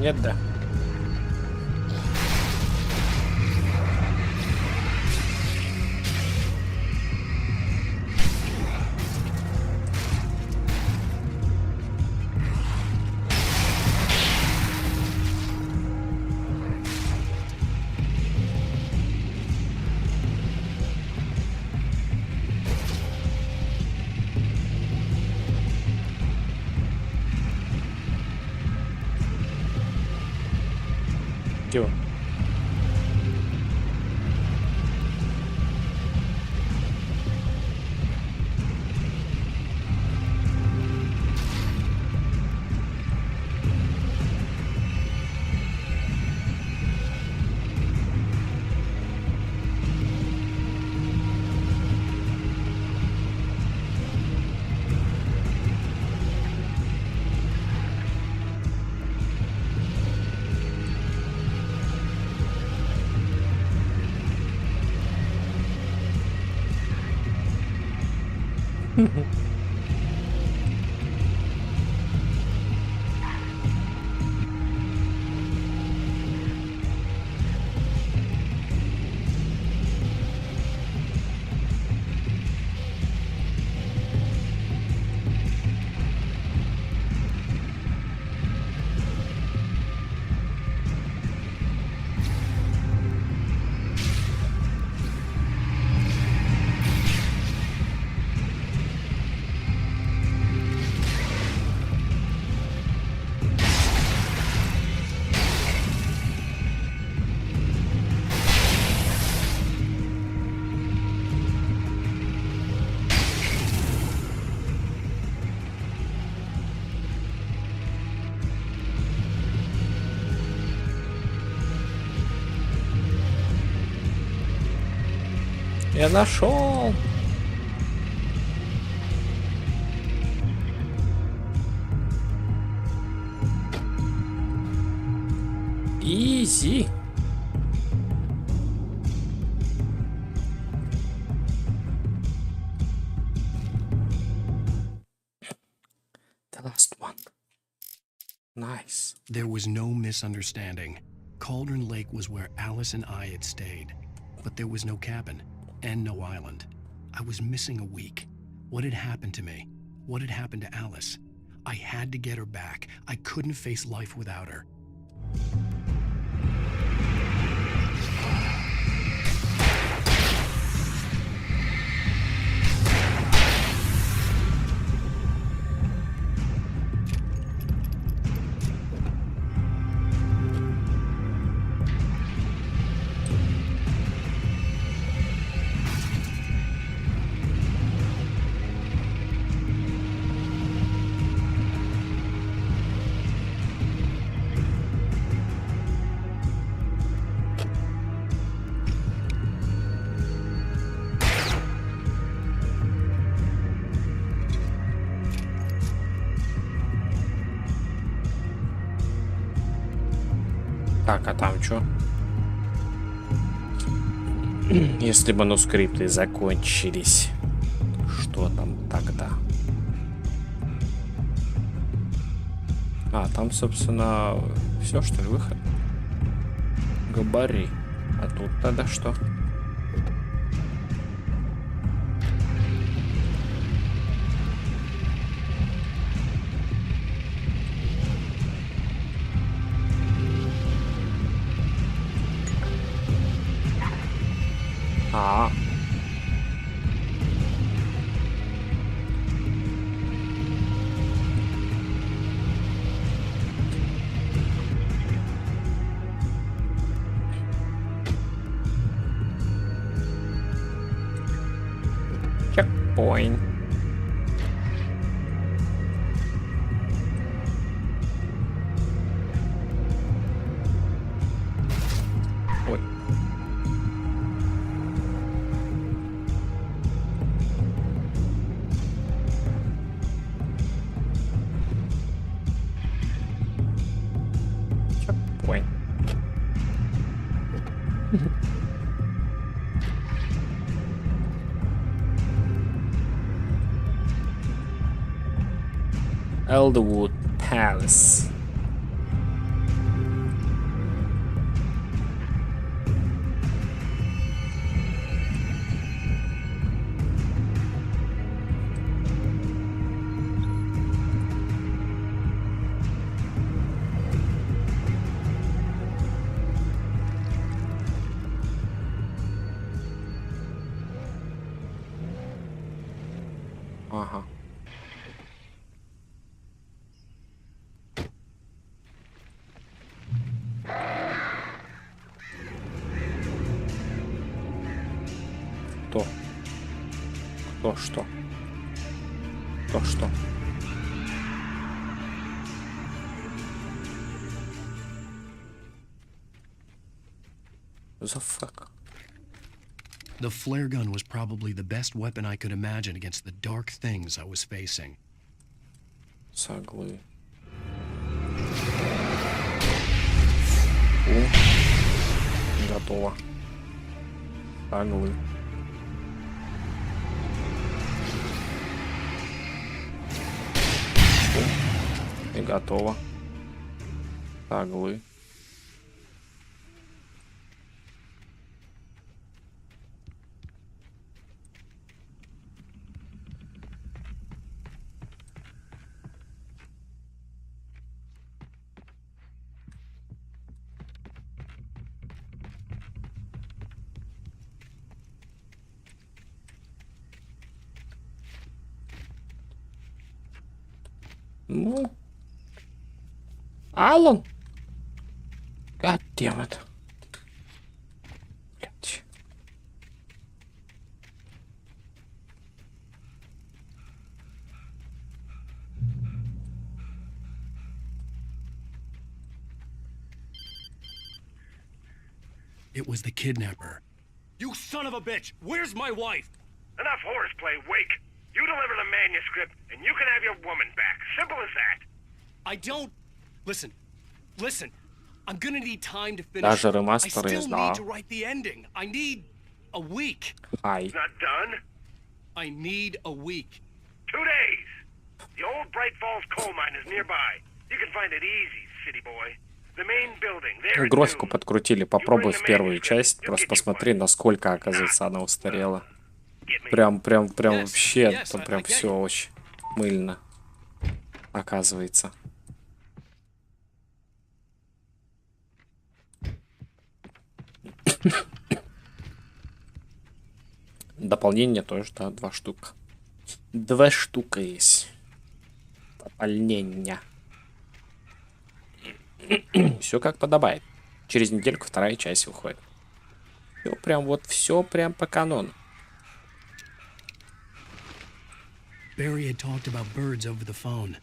Нет, да. Чего? Я нашел. Изи. The last one. Nice. There was no misunderstanding. Cauldron Lake was where Alice and I had stayed, but there was no cabin and no island. I was missing a week. What had happened to me? What had happened to Alice? I had to get her back. I couldn't face life without her. Так, а там что? Если манускрипты закончились, что там тогда? А, там, собственно, все, что ли, выход? Габари. А тут тогда что? А. Checkpoint. Ой. Checkpoint. Elderwood Palace. То что? То что? The fuck? The flare gun was probably the best weapon I could imagine against the dark things I was facing. Соглы. Готово. Соглы. И готово. Соглы. Ну. Алан. God damn it. Блять. It was the kidnapper. You son of a bitch! Where's my wife? Enough horseplay, Wake. You deliver the manuscript, and you can have your woman back. Simple as that. I don't... Listen. I'm gonna need time to finish. Даже I ремастер still издал. need to write the ending. I need a week. Ай. Not done? I need a week. 2 days. The old Bright Falls coal mine is nearby. You can find it easy, city boy. The main building there. Графику подкрутили. Попробуй в первую часть. Просто посмотри, насколько, оказывается, она устарела. Прям вообще, там прям все очень мыльно. Оказывается. Дополнение тоже, да, 2 штука. 2 штука есть. Дополнение. Все как подобает. Через недельку 2-я часть выходит. Все прям вот, все прям по канону. Barry had talked about birds over the phone.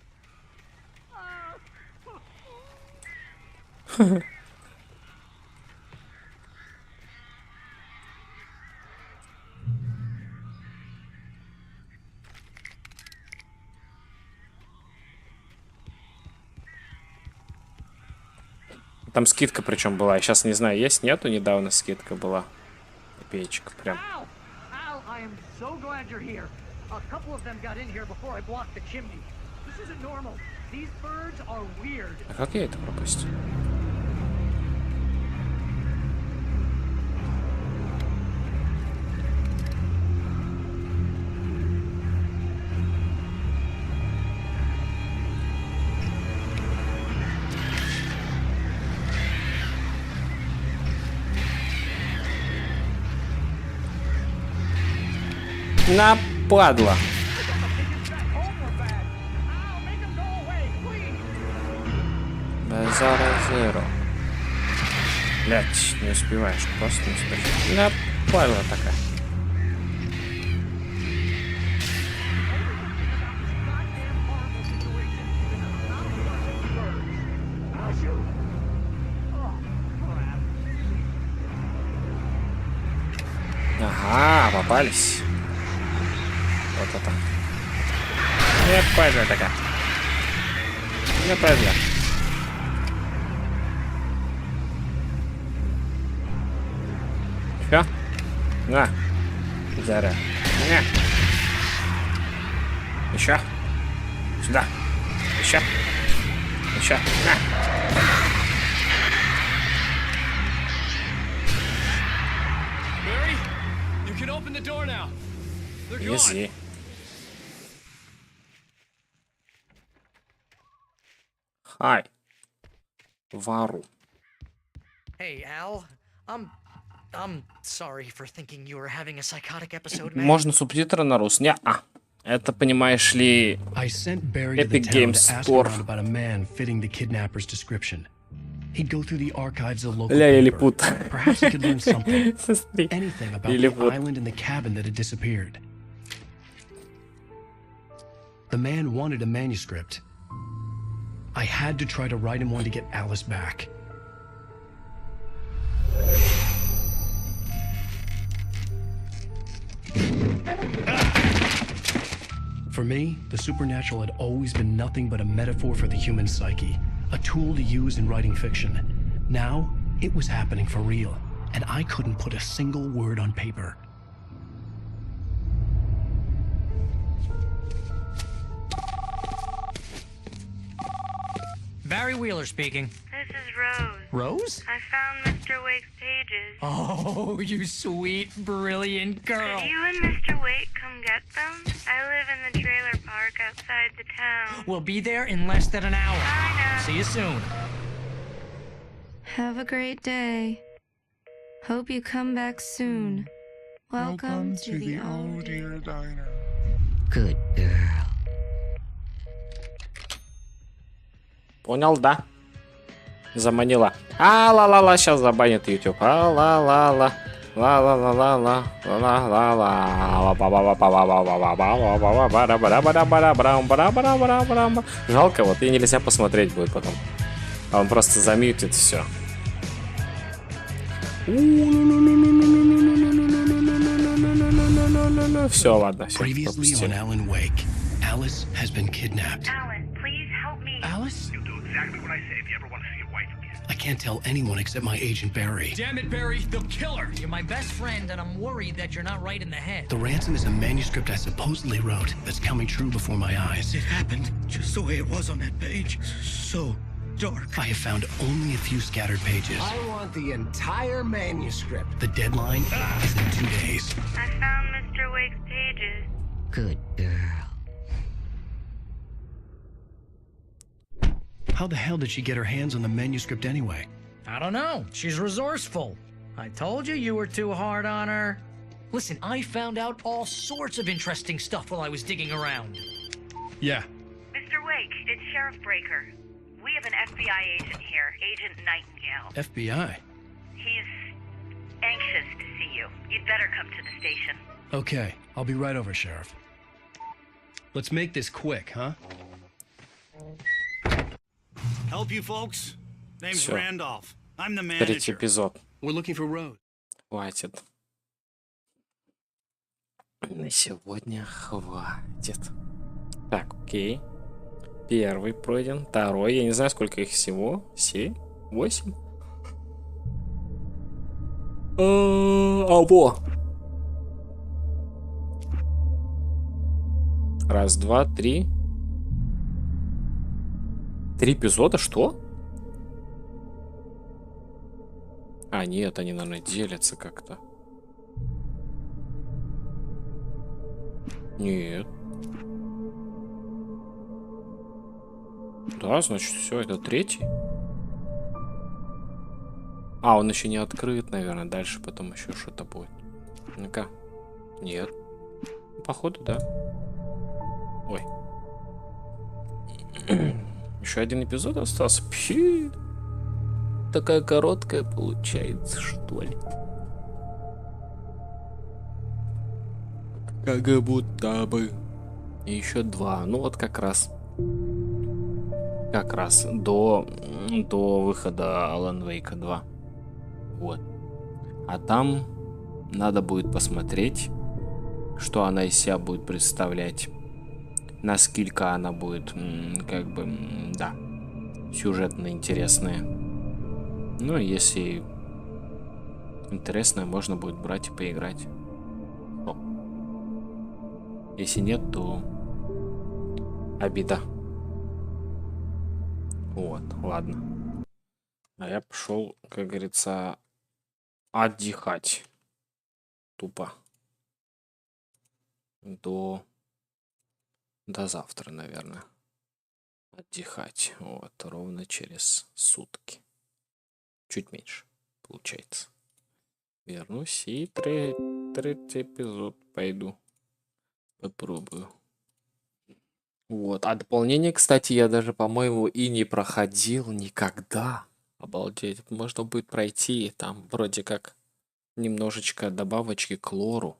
Там скидка причем была. Я сейчас не знаю, есть, нету. Недавно скидка была. Копеечка прям. A couple of them got in here before I blocked the chimney. This isn't normal. These birds are weird. А как я это пропустил? Нападло. Зеро. Блять, не успеваешь, просто не успеваешь. Нападло такая. Ага, попались. Вот это. Непадло такая. Непадло. Все? На. Зара. На. Еще. Сюда. Еще. Еще. На. Barry, you can open the door now. They're gone. Easy. Hi. Вару. Hey, Al. I'm sorry for thinking you were having a psychotic episode, man. Можно субтитры на рус? Не-а. Это, понимаешь ли, Epic Games Store. About a man fitting the kidnapper's description. He'd go through the archives of local Ля, я paper. липут. Perhaps he could learn something. Anything about the island and the cabin that had disappeared. The man wanted a manuscript. I had to try to write him one to get Alice back. For me, the supernatural had always been nothing but a metaphor for the human psyche, a tool to use in writing fiction. Now, it was happening for real, and I couldn't put a single word on paper. Barry Wheeler speaking. This is Rose. Rose? I found Mr. Wake's pages. Oh, you sweet, brilliant girl. Could you and Mr. Wake come get them? I live in the trailer park outside the town. We'll be there in less than an hour. I know. See you soon. Have a great day. Hope you come back soon. Welcome to the Oh Dear Diner. Good girl. Понял, да? Заманила. А-ла-ла-ла, сейчас забанит YouTube. А-ла-ла-ла. Ла-ла-ла-ла-ла. Ла-ла-ла-ла. Жалко, вот и нельзя посмотреть будет потом. А он просто замьютит все. Все, ладно, все. Previously on Alan Wake, Alice has been kidnapped. Alan, please help me. Alice? You'll do exactly what I say if you ever want to see your wife again. I can't tell anyone except my agent Barry. Damn it, Barry, they'll kill her. You're my best friend, and I'm worried that you're not right in the head. The ransom is a manuscript I supposedly wrote that's coming true before my eyes. It happened just the way it was on that page. So dark. I have found only a few scattered pages. I want the entire manuscript. The deadline is in 2 days. I found Mr. Wake's pages. Good girl. How the hell did she get her hands on the manuscript anyway? I don't know. She's resourceful. I told you you were too hard on her. Listen, I found out all sorts of interesting stuff while I was digging around. Yeah. Mr. Wake, it's Sheriff Breaker. We have an FBI agent here, Agent Nightingale. FBI? He's anxious to see you. You'd better come to the station. Okay, I'll be right over, Sheriff. Let's make this quick, huh? Help you folks? Name's Всё. Randolph. I'm the Третий manager. эпизод. We're looking for Rose. Хватит. На сегодня хватит. Так, окей. Первый пройден. Второй. Я не знаю, сколько их всего. 7? 8? Во! Раз, два, три. 3 эпизода? Что? А, нет, они, наверное, делятся как-то. Нет. Да, значит, все, это 3. А, он еще не открыт, наверное. Дальше потом еще что-то будет. Ну-ка. Нет. Походу, да. Ой. Еще один эпизод остался. Пи. Такая короткая получается, что ли? Как будто бы. И еще 2. Ну вот как раз. Как раз до выхода Alan Wake 2. Вот. А там надо будет посмотреть, что она из себя будет представлять. Насколько она будет, как бы, да, сюжетно интересная. Ну, если интересно, можно будет брать и поиграть. О. Если нет, то обида. Вот, ладно. А я пошел, как говорится, отдыхать. Тупо. До завтра, наверное. Отдыхать. Вот, ровно через сутки. Чуть меньше, получается. Вернусь и третий эпизод пойду. Попробую. Вот. А дополнение, кстати, я даже, по-моему, и не проходил никогда. Обалдеть. Можно будет пройти. Там вроде как немножечко добавочки к лору.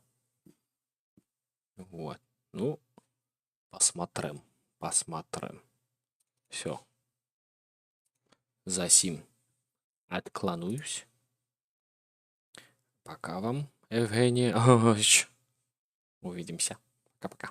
Вот. Ну, Посмотрим. Посмотрим. Все. Засим. Отклонусь. Пока вам, Евгений. Увидимся. Пока-пока.